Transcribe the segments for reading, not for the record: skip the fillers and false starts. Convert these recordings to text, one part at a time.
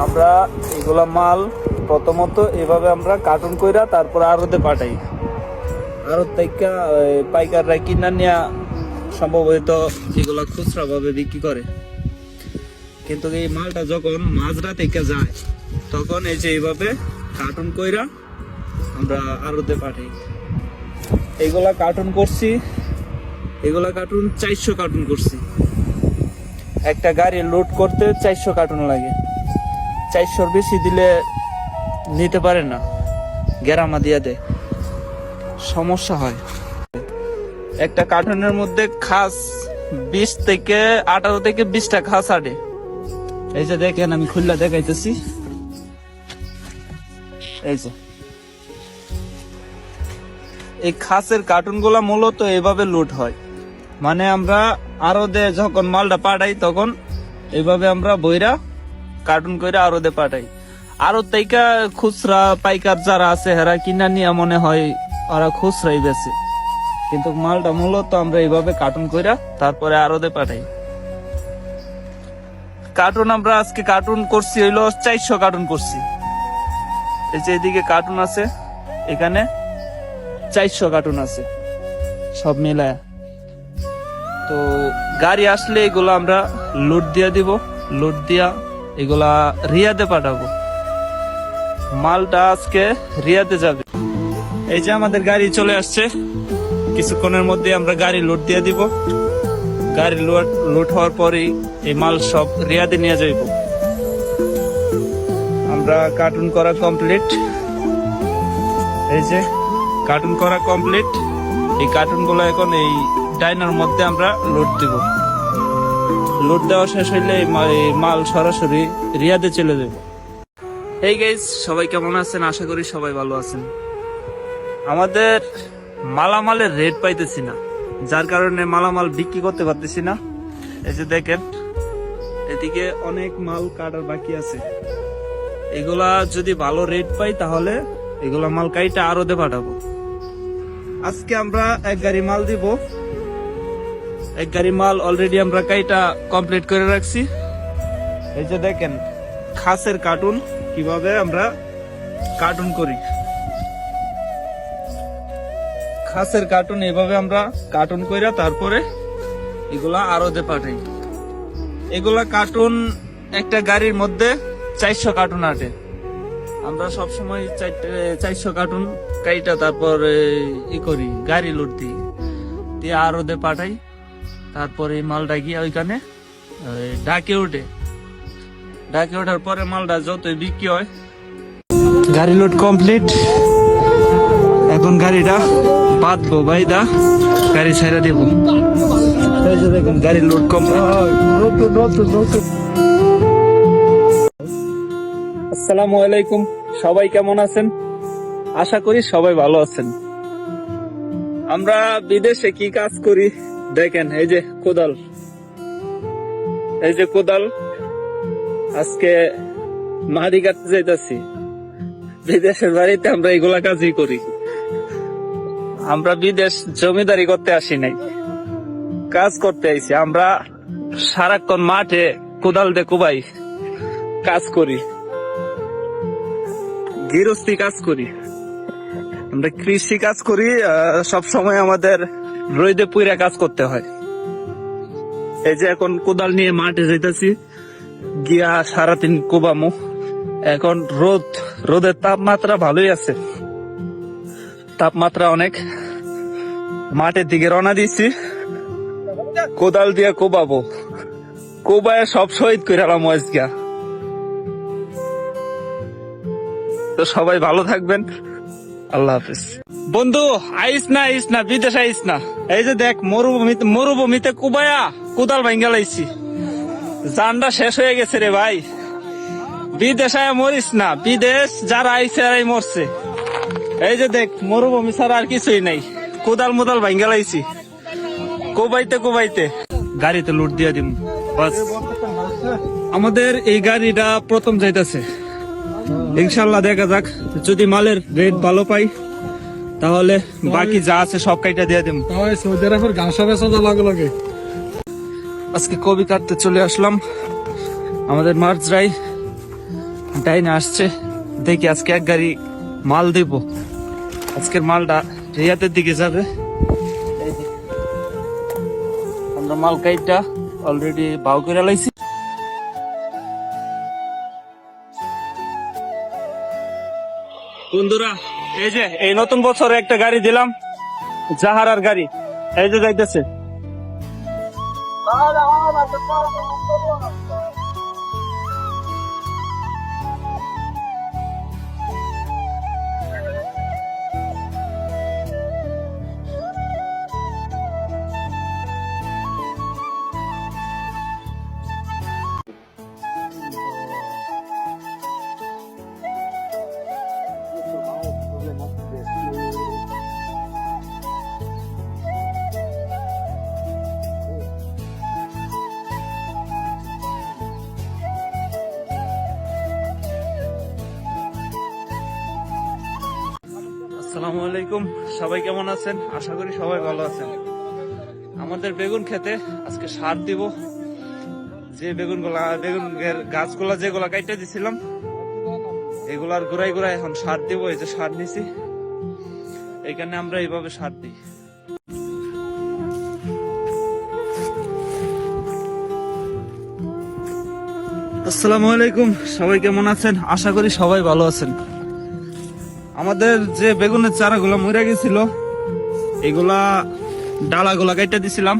আমরা এগুলা মাল প্রথমত এভাবে আমরা কার্টুন কইরা তারপর আড়তে পাঠাই। আড়ত থেকে পাইকাররা কিনা নিয়ে সম্ভবত এগুলা খুচরা ভাবে বিক্রি করে। কিন্তু এই মালটা যখন মাঝরা থেকে যায় তখন এই যে এইভাবে কার্টুন কইরা আমরা আড়তে পাঠাই। এগুলা কার্টুন করছি, এগুলা কার্টুন 400 কার্টুন করছি। একটা গাড়ি লোড করতে 400 কার্টুন লাগে। 400 বেশি দিলে নিতে পারে না, গেরামা দিয়ে দেয়, সমস্যা হয়। একটা কার্টুনের মধ্যে খাস 20 থেকে 18 থেকে 20টা খাস আটে। এই যে দেখেন, আমি খুললা দেখাইতেছি। এই যে এই খাসের কার্টুন গুলা মূলত এইভাবে লোড হয়। মানে আমরা আরদে যখন মালটা পাঠাই তখন এইভাবে আমরা বইরা কার্টুন করে আরদে পাঠাই। আরো থেকে খুচরা পাইকার যারা আছে হেরা কিনা নিয়ে মনে হয় ওরা খুচরাই বেছে, কিন্তু মালটা মূলত আমরা এইভাবে কার্টুন কইরা তারপরে আরদে পাঠাই। কার্টুন আমরা আজকে কার্টুন করছি হইলো 400 কার্টুন করছি। এই যে এদিকে কার্টুন আছে, এখানে 400 কার্টুন আছে সব মিলায়। তো গাড়ি আসলে এগুলো আমরা লোড দিয়া দিব, লোড দিয়া এগুলা রিয়াদে পাঠাবো। মালটা আজকে রিয়াদে যাবে। এই যে আমাদের গাড়ি চলে আসছে, কিছুক্ষণের মধ্যে আমরা গাড়ি লোড দিয়ে দিব। গাড়ি লোড হওয়ার পরেই এই মাল সব রিয়াদে নিয়ে যাইব। আমরা কার্টুন করা কমপ্লিট। এই যে কার্টুন করা কমপ্লিট। এই কার্টুন গুলো এখন এই ডাইনার মধ্যে আমরা লোড দিব। লোড দেওয়া শেষ হইলে এই মাল সরাসরি রিয়াদে চলে যাবে। এই গাইস, সবাই কেমন আছেন? আশা করি সবাই ভালো আছেন। আমাদের মালামালের রেট পাইতেছি না, যার কারণে মালামাল বিক্রি করতে পারতেছি না। এই যে দেখেন, এদিকে অনেক মাল কাটার বাকি আছে। এগুলা যদি ভালো রেট পাই তাহলে এগুলা মাল কাইটা আরদে পাঠাবো। আজকে আমরা এক গাড়ি মাল দিব। এক গাড়ি মাল অলরেডি আমরা কাইটা কমপ্লিট করে রাখছি। এই যে দেখেন খাসের কার্টুন কিভাবে আমরা কার্টুন করি। খাসের কার্টুন এভাবে আমরা কার্টুন কইরা তারপরে এগুলা আরদে পাঠাই। এগুলা কার্টুন একটা গাড়ির মধ্যে 400 কার্টুন আটে। আমরা সবসময় 400 কার্টুন কাইটা তারপর করি, গাড়ি লোড দিই, দিয়ে আরদে পাঠাই। তারপরে মালটা গিয়ে ওইখানে ডাকে ওঠে। ডাকে ওঠার পরে মালটা যতই বিক্রি হয়। গাড়ি লোড কমপ্লিট। এখন গাড়িটা বাঁধবো, বাইদা গাড়ি ছেড়ে দেবো। দেখুন গাড়ি লোড কমপ্লিট। আসসালামু আলাইকুম, সবাই কেমন আছেন? আশা করি সবাই ভালো আছেন। আমরা বিদেশে কি কাজ করি দেখেন। এই যে কোদাল, এই যে কোদাল। আজকে মাটি কাটতে যাইতেছি। বিদেশের বাড়িতে আমরা এগুলা কাজই করি। আমরা বিদেশ জমিদারি করতে আসি নাই, কাজ করতে আইছি। আমরা সারাক্ষণ মাঠে কোদাল দিয়ে কোবাই, কাজ করি, গৃহস্থী কাজ করি, আমরা কৃষি কাজ করি। সব সময় আমাদের রোদে পুইরা কাজ করতে হয়। এই যে এখন কোদাল নিয়ে মাঠে যাইতেছি, গিয়া সারাদিন কোবামু। এখন রোদের তাপমাত্রা ভালোই আছে, তাপমাত্রা অনেক। মাঠের দিকে রওনা দিচ্ছি, কোদাল দিয়ে কোবাবো। কোবায় সব শহীদ করে এলাম আজকে। তো সবাই ভালো থাকবেন, আল্লাহ হাফিজ। বন্ধু আইস না বিদেশ আইস না। এই যে দেখ মরুভূমিতে কুবায়া কোদাল ভাঙ্গা লাইছি, জানটা শেষ হয়ে গেছে রে ভাই। বিদেশ আয়া মরিস না, বিদেশ যারা আইসে এরাই মরছে। এই যে দেখ মরুভূমি ছাড়া আর কিছুই নাই, কোদাল মোদাল ভাঙ্গা লাইছি কোবাইতে। গাড়িতে লুট দিয়ে দিম বাস। আমাদের এই গাড়িটা প্রথম যাইতেছে, ইনশাল্লাহ দেখা যাক। যদি মালের রেট ভালো পাই তাহলে বাকি যা আছে সব কাইটা দিয়ে দিম। সৌদি আরবের ঘাসা বেচা লাগে। আজকে কবি কাটতে চলে আসলাম আমাদের মার্জরাই। ডাইনে আসছে, দেখি আজকে এক গাড়ি মাল দেব। আজকের মালটা রিয়াদের দিকে যাবে। এই যে, আমরা মাল কাইটটা অলরেডি বাউ করে লাইছি। বন্ধুরা, এই যে এই নতুন বছরে একটা গাড়ি দিলাম, জাহারার গাড়ি, এই যে যাইতেছে। আসসালামু আলাইকুম, সবাই কেমন আছেন? আশা করি সবাই ভালো আছেন। আমাদের বেগুন খেতে আজকে সার দিব। যে বেগুনের গাছগুলা যেগুলা কাইটে দিছিলাম, এগুলার গোড়ায় গোড়ায় এখন সার দিব। এই যে সার নিছি, এখানে আমরা এইভাবে সার দিই। আসসালামু আলাইকুম, সবাই কেমন আছেন? আশা করি সবাই ভালো আছেন। আমাদের যে বেগুনের চারাগুলো মরে গেছিল, এগুলা ডালাগুলা কাইটা দিছিলাম,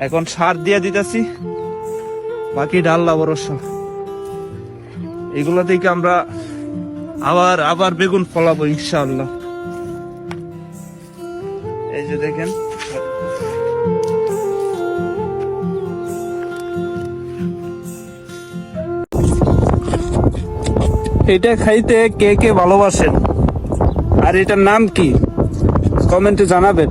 এখন সার দিয়ে দিতেছি। বাকি ডাল্লা ভরসা, এগুলা থেকে আমরা আবার বেগুন ফলাবো ইনশাআল্লাহ। এই যে দেখেন, এটা খাইতে কে কে ভালোবাসেন আর এটার নাম কি কমেন্টে জানাবেন।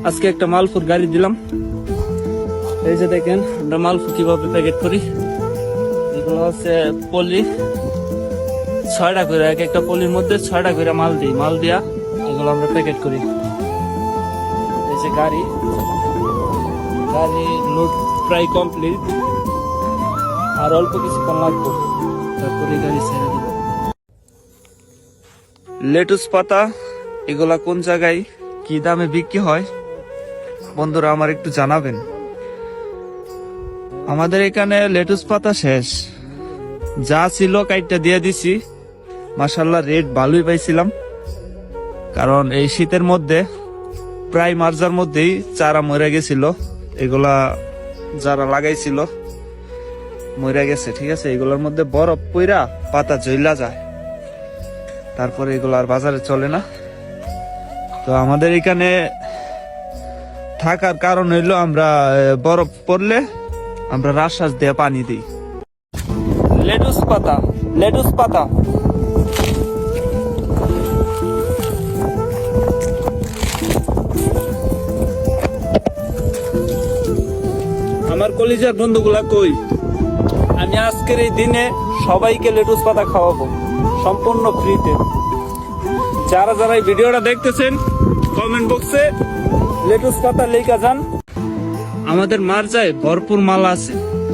আজকে একটা মালফুর গাড়ি দিলাম। এই যে দেখেন আমরা মালফু কিভাবে প্যাকেট করি। এগুলো হচ্ছে পলি, 6টা করে, এক একটা পলির মধ্যে 6টা করে মাল দিই। মাল দিয়া এগুলো আমরা প্যাকেট করি। এই যে গাড়ি লোড প্রায় কমপ্লিট, আর অল্প কিছুক্ষণ লাগবে, তারপরে গাড়ি ছেড়ে দিব। লেটুস পাতা এগুলা কোন জায়গায় কি দামে বিক্রি হয় বন্ধুরা আমার একটু জানাবেন। আমাদের এখানে লেটুস পাতা শেষ, যা ছিল কাইটটা দিয়ে দিছি। মাশাআল্লাহ রেট ভালোই পাইছিলাম, কারণ এই শীতের মধ্যে প্রায় মার্চার মধ্যেই চারা মরে গেছিল। এগুলা যারা লাগাইছিল মরে গেছে, ঠিক আছে। এগুলোর মধ্যে বরফ পইরা পাতা জ্বলা যায়, তারপরে এগুলো আর বাজারে চলে না। তো আমাদের এখানে থাকার কারণ হইলো আমরা বরফ পড়লে আমরা রাসাস দিয়ে পানি দিই। লেটুস পাতা আমার কলিজার বন্ধুগুলা কই, আমি আজকের এই দিনে সবাইকে লেটুস পাতা খাওয়াবো সম্পূর্ণ ফ্রিতে। যারা যারা এই ভিডিওটা দেখতেছেন কমেন্ট বক্সে লেটুস পাতা লেখা যান। আমাদের মার্জায় ভরপুর মাল আছে,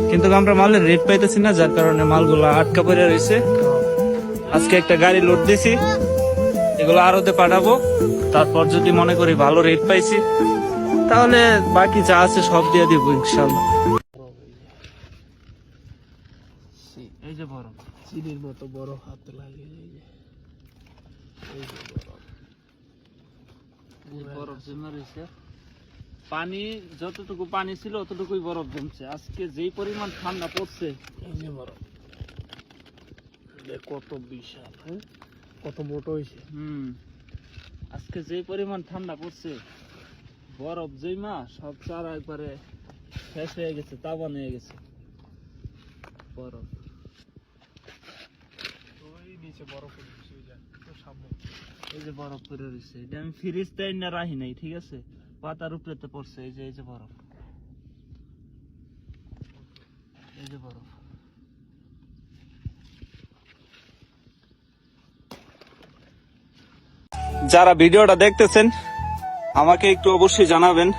কিন্তু আমরা মালের রেট পাইতেছি না, যার কারণে মালগুলা আটকা পড়ে রয়েছে। আজকে একটা গাড়ি লোড দিছি, এগুলো আরতে পাঠাবো। তারপর যদি মনে করি ভালো রেট পাইছি, তাহলে বাকি যা আছে সব দিয়ে দিব ইনশাআল্লাহ। এই যে বড় চিনির মতো বড় হাত লাগে, বরফ জমা রয়েছে। পানি যতটুকু পানি ছিল অতটুকুই বরফ জমছে। আজকে যেই পরিমাণ ঠান্ডা পড়ছে, এই যে বরফ কত বিশাল, হ্যাঁ কত মোটা হয়েছে। আজকে যে পরিমাণ ঠান্ডা পড়ছে, বরফ জমা সব চারা একবারে শেষ হয়ে গেছে, তাবান হয়ে গেছে বরফ। ওই নিচে বরফ পড়ে গেছে, ওই যে তোর সামনে এই যে বরফ পড়ে রয়েছে, এটা আমি ফ্রিজ তাই না রাখি নাই, ঠিক আছে, পাতার উপরে তো পড়ছে। এই যে বরফ, এই যে বরফ। যারা ভিডিওটা দেখতেছেন আমাকে একটু অবশ্যই জানাবেন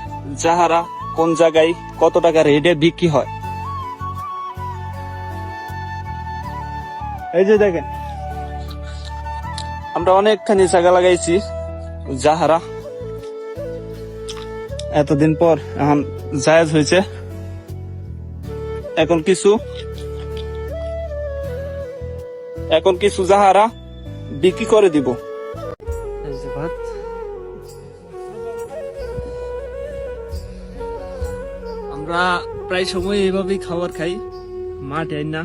যাহারা কোন জায়গায় কত টাকা রেটে বিক্রি হয়। এই যে দেখেন, আমরা অনেকখানি জায়গা লাগাইছি যাহারা, এতদিন পর এখন জায়েজ হয়েছে। এখন কিছু যাহারা বিক্রি করে দিব। এই যে ভাত, আমরা প্রায় সময় এইভাবেই খাবার খাই, মাঠে না,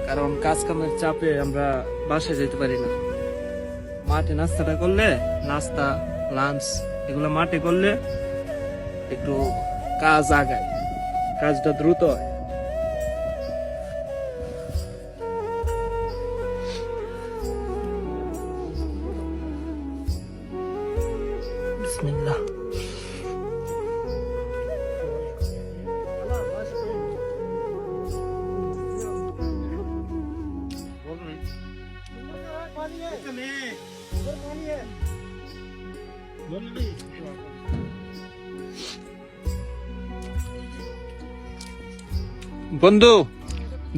কারণ কাজ কামের চাপে আমরা বাসায় যেতে পারি না। মাঠে নাস্তাটা করলে, নাস্তা লাঞ্চ এগুলো মাঠে করলে একটু কাজ আগায়, কাজটা দ্রুত হয়। বিসমিল্লাহ। বন্ধু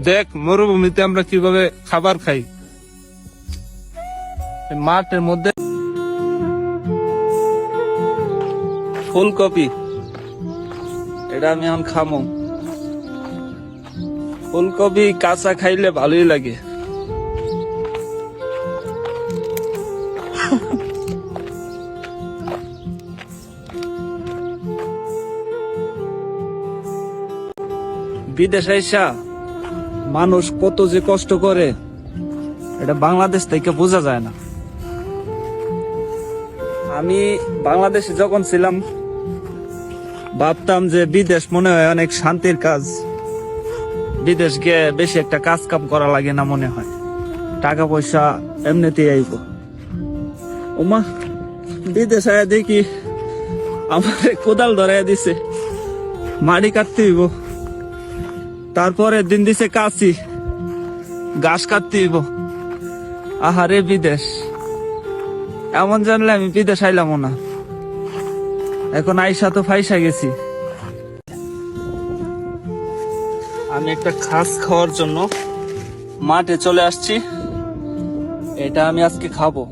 দেখ, মরুভূমিতে আমরা কিভাবে খাবার খাই। মাঠের মধ্যে ফুলকপি, এটা আমি এখন খামো। ফুলকপি কাঁচা খাইলে ভালোই লাগে। বিদেশ আইসা মানুষ কত যে কষ্ট করে, এটা বাংলাদেশ থেকে বোঝা যায় না। আমি বাংলাদেশে যখন ছিলাম ভাবতাম যে বিদেশ মনে হয় অনেক শান্তির কাজ, বিদেশ গিয়ে বেশি একটা কাজ কাম করা লাগে না মনে হয়, টাকা পয়সা এমনিতেই আইব। ওমা, বিদেশ আয়া দেখি আমার কোদাল ধরাইয়া দিছে, মাটি কাটতে হইব, তারপরে দিন দিছে কাশি, ঘাস কাটতে হইব। আহারে বিদেশ, এমন জানলে আমি বিদেশ আইলাম না। এখন আইসা তো ফাইসা গেছি। আমি একটা খাস খাওয়ার জন্য মাঠে চলে আসছি, এটা আমি আজকে খাবো।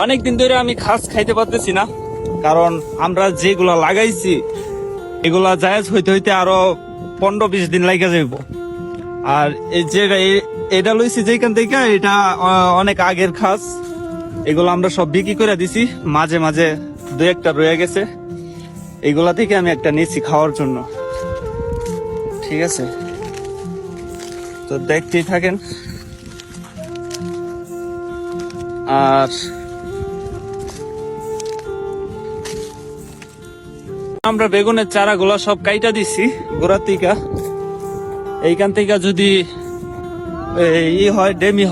অনেকদিন ধরে আমি খাস খাইতে পারতেছি না, কারণ আমরা যেগুলা লাগাইছি এগুলা জায়েজ হইতে হইতে আরো 15-20 দিন লাগে যাইব। আর এই যে এটা লইছি যেখান থেকে, এটা অনেক আগের খাস, এগুলো আমরা সব বিক্রি করে দিছি। মাঝে মাঝে 2-1টা রয়ে গেছে, এগুলা থেকে আমি একটা নিচ্ছি খাওয়ার জন্য, ঠিক আছে? তো দেখতেই থাকেন। আর আমরা বেগুনের চারাগুলা সব কাইটা দিছি গোড়া থেকে। এইখান থেকে যদি ডেমি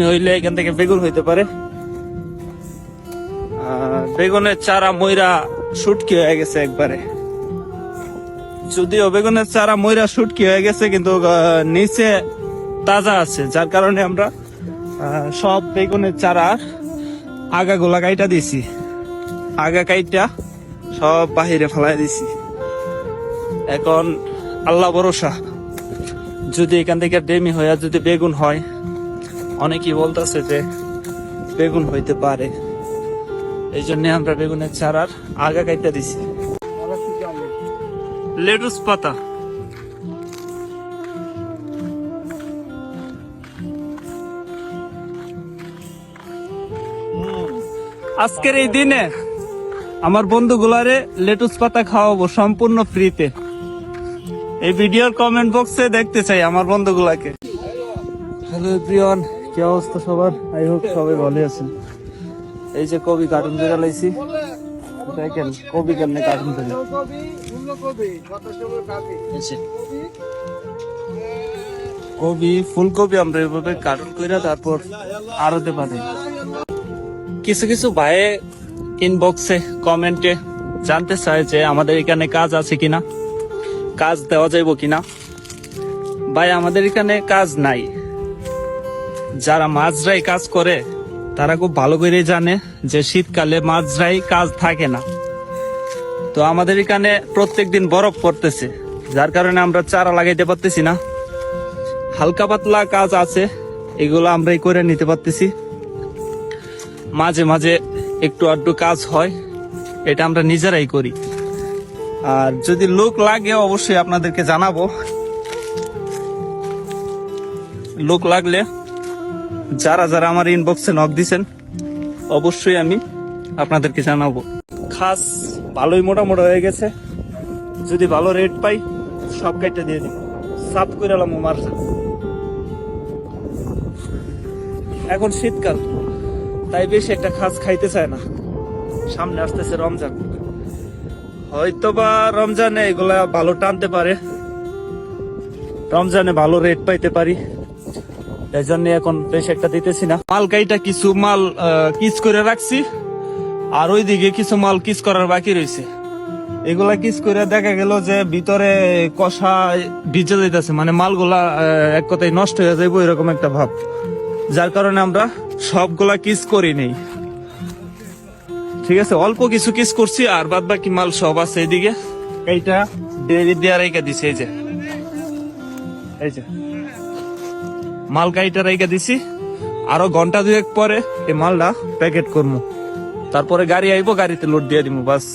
হইলে এখান থেকে বেগুন হইতে পারে। বেগুনের চারা ময়রা শুটকি হয়ে গেছে একবারে, যদিও বেগুনের চারা ময়রা শুটকি হয়ে গেছে, কিন্তু নিচে তাজা আছে, যার কারণে আমরা সব বেগুনের চারা আগাগুলা কাইটা দিছি, আগা কাইটা সব বাহিরে ফেলাই দিছি। এখন আল্লাহ ভরসা, যদি এখান থেকে ডেমি হইয়া যদি বেগুন হয়, অনেকেই বলতেছে যে বেগুন হইতে পারে, এই জন্য আমরা বেগুনের চারার আগা কাইটা দিছি। লেটুস পাতা, আজকের এই দিনে আমার বন্ধুগুলারে লেটুস পাতা খাওয়াবো সম্পূর্ণ ফ্রিতে। এই ভিডিওর কমেন্ট বক্সে দেখতে চাই আমার বন্ধুগুলাকে। হ্যালো এভরিওয়ান, কি অবস্থা সবার? আই হোপ সবাই ভালো আছেন। এই যে কবি কার্টুন করে লাইছি, দেখেন কবি কেমনে কার্টুন করে। কবি ফুলকপি আমরা এভাবে কার্টুন করে তারপর আরতে পাঠাই। কিছু কিছু ভাই ইনবক্সে কমেন্টে জানতে চায় যে আমাদের এখানে কাজ আছে কিনা, কাজ দেওয়া যাইব কিনা। ভাই আমাদের এখানে কাজ নাই। যারা মাঝরাই কাজ করে তারা খুব ভালো করে জানে যে শীতকালে মাঝরাই কাজ থাকে না। তো আমাদের এখানে প্রত্যেকদিন বরফ পড়তেছে, যার কারণে আমরা চারা লাগাইতে পারতেছি না। হালকা পাতলা কাজ আছে, এগুলো আমরাই করে নিতে পারতেছি। মাঝে মাঝে একটু আধটু কাজ হয়, এটা আমরা নিজেরাই করি। আর যদি লোক লাগে অবশ্যই আপনাদেরকে জানাবো। লোক লাগলে যারা যারা আমার ইনবক্সে নক দিছেন অবশ্যই আমি আপনাদেরকে জানাবো। খাস ভালোই মোটামোটা হয়ে গেছে, যদি ভালো রেট পাই সব কাইটা দিয়ে দিন। সাফ করে এলাম আমার। এখন শীতকাল, তাই বেশি একটা খাস খাইতে চায় না। সামনে আসতেছে রমজান, হয়তো বা রমজানে এগুলা ভালো টানতে পারে, রমজানে ভালো রেট পাইতে পারি। এই জন্য এখন বেশ একটা দিতেছি না। মালকাইটা কিছু মাল কিস করে রাখছি, আর ওইদিকে কিছু মাল কিস করার বাকি রয়েছে। এগুলা কিস করে দেখা গেল যে ভিতরে কষা ভিজে যাইতেছে, মানে মালগুলা এক কথায় নষ্ট হয়ে যাইব এরকম একটা ভাব। যার কারণে আমরা সবগুলা কিস করি নেই, ঠিক আছে। অল্প কিছু কিস করছি, আর বাদ বাকি মাল সব আছে এইদিকে। এইটা ডেরি দেওয়া রেখে দিছে, এই যে মাল গাড়িটা রেখে দিছি। আরো ঘন্টা দুয়েক পরে এই মালটা প্যাকেট করবো, তারপরে গাড়ি আইবো, গাড়িতে লোড দিয়ে দিব, বাস।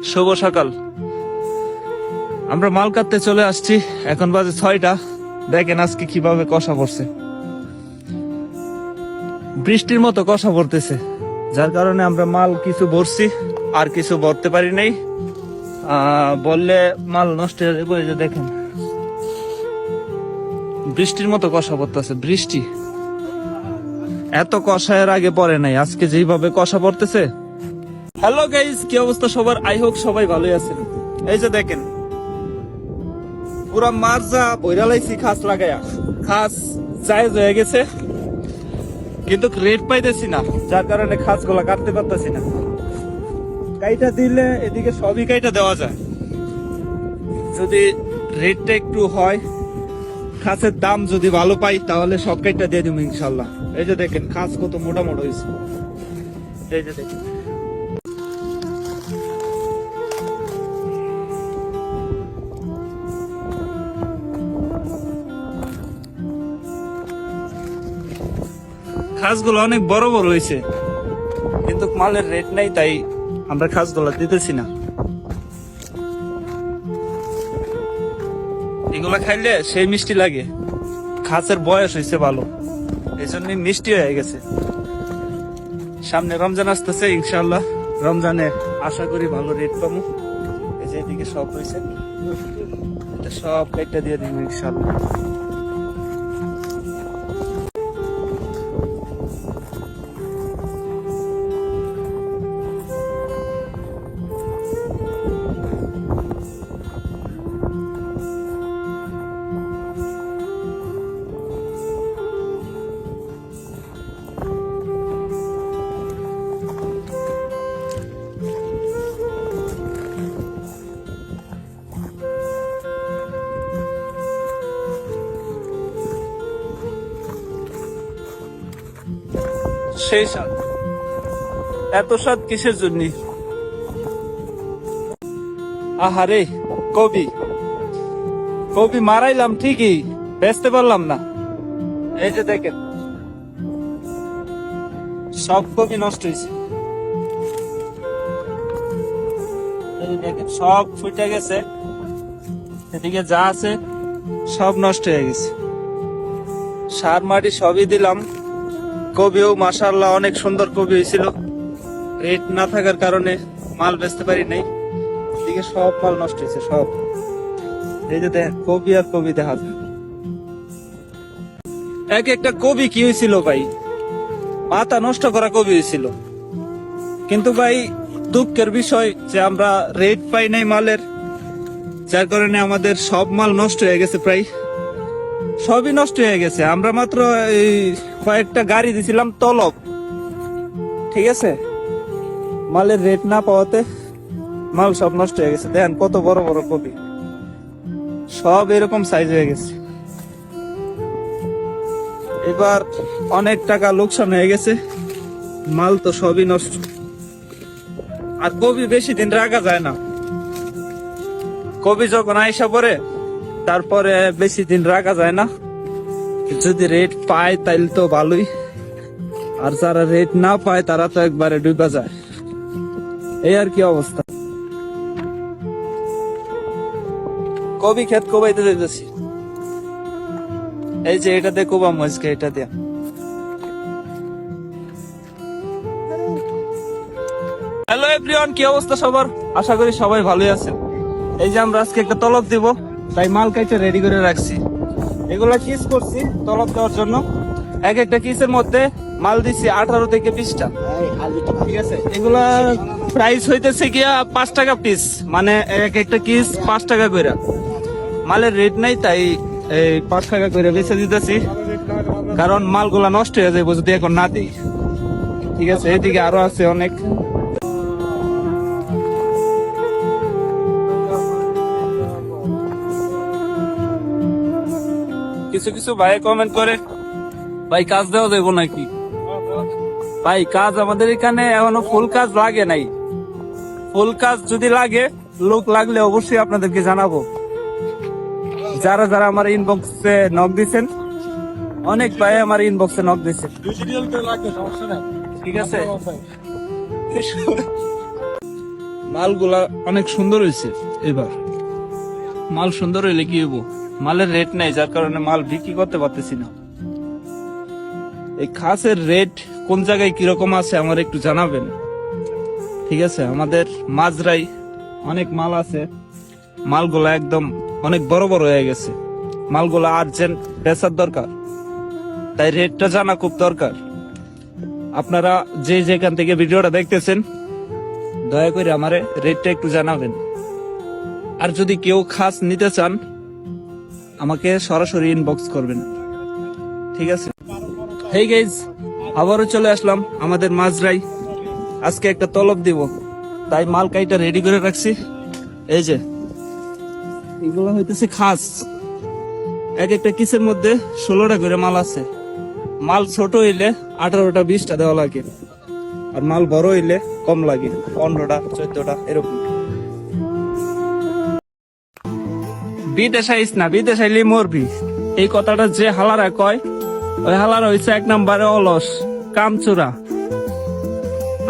শুভ সকাল, আমরা মাল কাটতে চলে আসছি। এখন বাজে 6টা। দেখেন আজকে কিভাবে কষা পড়ছে, বৃষ্টির মতো কষা পড়তেছে, যার কারণে আমরা মাল কিছু ভরছি আর কিছু ভরতে পারি নাই। বললে মাল নষ্ট হয়ে যাবে। এই যে দেখেন বৃষ্টির মতো কষা পড়তেছে। বৃষ্টি এত কষা এর আগে পড়ে নাই, আজকে যেইভাবে কষা পড়তেছে। হ্যালো গাইস, কি অবস্থা সবার? আই হোপ সবাই ভালোই আছেন। এই যে দেখেন পুরা মার্জা বইরা লাইছি খাস লাগায়া। খাস জায়েজ হয়ে গেছে, কিন্তু রেট পাইতেছি না, যার কারণে খাস গুলা কাটতে পারতেছি না। কাইটা দিলে এদিকে সবই কাইটা দেওয়া যায়, যদি রেটটা একটু হয়, খাসের দাম যদি ভালো পাই তাহলে সব কাইটা দিয়ে দিব ইনশাল্লাহ। এই যে দেখেন খাস কত মোটা মোটা হয়েছে, এই যে দেখেন। খাসগুলো অনেক বড় বড় হয়েছে, কিন্তু মালের রেট নাই, তাই আমরা খাসগুলো দিতেছি না। এগুলা খাইলে সেই মিষ্টি লাগে, খাসের বয়স হয়েছে ভালো, এই জন্য মিষ্টি হয়ে গেছে। সামনে রমজান আসতেছে, ইনশাল্লাহ রমজানে আশা করি ভালো রেট পাবো। এই যে এদিকে সব হয়েছে, এটা সব একটা দিয়ে দিব ইনশাল্লাহ। সেই স্বাদ, এত স্বাদ কিসের জন্য? আহারে কবি, কবি মারাইলাম ঠিকই, বেচতে পারলাম না। এই যে দেখেন সব কবি নষ্ট হয়েছে, এই যে দেখেন সব ফুটে গেছে, এদিকে যা আছে সব নষ্ট হয়ে গেছে। সার মাটি সবই দিলাম, কবিও মাশাআল্লাহ অনেক সুন্দর কবি হয়েছিল, রেট না থাকার কারণে মাল বেচতে পারি নাই। এদিকে সব মাল নষ্ট হয়েছে সব। এই যে দেখ কবি আর কবি দেখা যায়। এক একটা কবি কি হয়েছিল ভাই, মাথা নষ্ট করা কবি হয়েছিল। কিন্তু ভাই দুঃখের বিষয় যে আমরা রেট পাই নাই মালের, যার কারণে আমাদের সব মাল নষ্ট হয়ে গেছে, প্রায় সবই নষ্ট হয়ে গেছে। আমরা মাত্র এই কয়েকটা গাড়ি দিছিলাম তলব, ঠিক আছে, মালের রেট না পাওয়াতে মাল সব নষ্ট হয়ে গেছে। দেখেন কত বড় বড় কপি, সব এরকম সাইজ হয়ে গেছে। এবার অনেক টাকা লোকসান হয়ে গেছে, মাল তো সবই নষ্ট। আর কবি বেশি দিন রাখা যায় না, কবি যখন আইসা পরে তারপরে বেশি দিন রাখা যায় না। যদি রেট পায় তাইলে তো ভালোই, আর যারা রেট না পায় তারা তো একবারে ডুবা যায়। এই আর কি অবস্থা। কবি ক্ষেত কোবাইতে যাইতেছি, এই যে এটা দিয়ে কোবাম আজকে, এটা দিয়ে। হ্যালো এভরিওয়ান, কি অবস্থা সবার? আশা করি সবাই ভালোই আছেন। এই যে আমরা আজকে একটা তলব দিব, তাই মাল কাইটে রেডি করে রাখছি। এগুলা কিস করছি তলব দেওয়ার জন্য। এক একটা কিসের মধ্যে মাল দিছি 18 থেকে 20টা, ঠিক আছে। এগুলা প্রাইস হইতেছে গিয়া 5 টাকা পিস, মানে এক একটা কিস 5 টাকা করে। মালের রেট নাই, তাই এই 5 টাকা করে বেচে দিতেছি, কারণ মালগুলা নষ্ট হয়ে যাবে যদি এখন না দিই, ঠিক আছে। এদিকে আরো আছে অনেক। কিছু কিছু ভাই কমেন্ট করে, ভাই কাজ দেওয়া যাবো নাকি? ভাই কাজ আমাদের এখানে এখনো ফুল কাজ লাগে নাই। ফুল কাজ যদি লাগে, লোক লাগলে অবশ্যই আপনাদেরকে জানাবো। যারা যারা আমার ইনবক্সে নক দিচ্ছেন, অনেক ভাই আমার ইনবক্সে নক দিচ্ছে, ঠিক আছে। মালগুলা অনেক সুন্দর হয়েছে। এবার মাল সুন্দর হইলে কি হইব, মালের রেট নাই, যার কারণে মাল বিক্রি করতে পারতেছি না। এই খাসের রেট কোন জায়গায় কিরকম আছে আমার একটু জানাবেন, ঠিক আছে। আমাদের মাজরাই অনেক মাল আছে, মালগুলা একদম অনেক বড় বড় হয়ে গেছে। মালগুলা আর্জেন্ট বেচার দরকার, তাই রেটটা জানা খুব দরকার। আপনারা যে যেখান থেকে ভিডিওটা দেখতেছেন, দয়া করে আমারে রেটটা একটু জানাবেন। আর যদি কেউ খাস নিতে চান, আমাকে সরাসরি ইনবক্স করবেন, ঠিক আছে। হেই গাইজ, আবারও চলে আসলাম আমাদের মাজরাই। আজকে একটা তলব দিব, তাই মাল কাইটা রেডি করে রাখছি। এই যে এগুলো হইতেছে খাস, এক একটা কিসের মধ্যে 16টা করে মাল আছে। মাল ছোট হইলে 18টা 20টা দেওয়া লাগে, আর মাল বড় হইলে কম লাগে, 15টা 14টা এরকম। বিদেশ আইস না, বিদেশ আইলে মরবি, এই কথাটা যে হালারা কয়, ওই হালারা হইছে 1 নম্বরে অলস কামচোরা।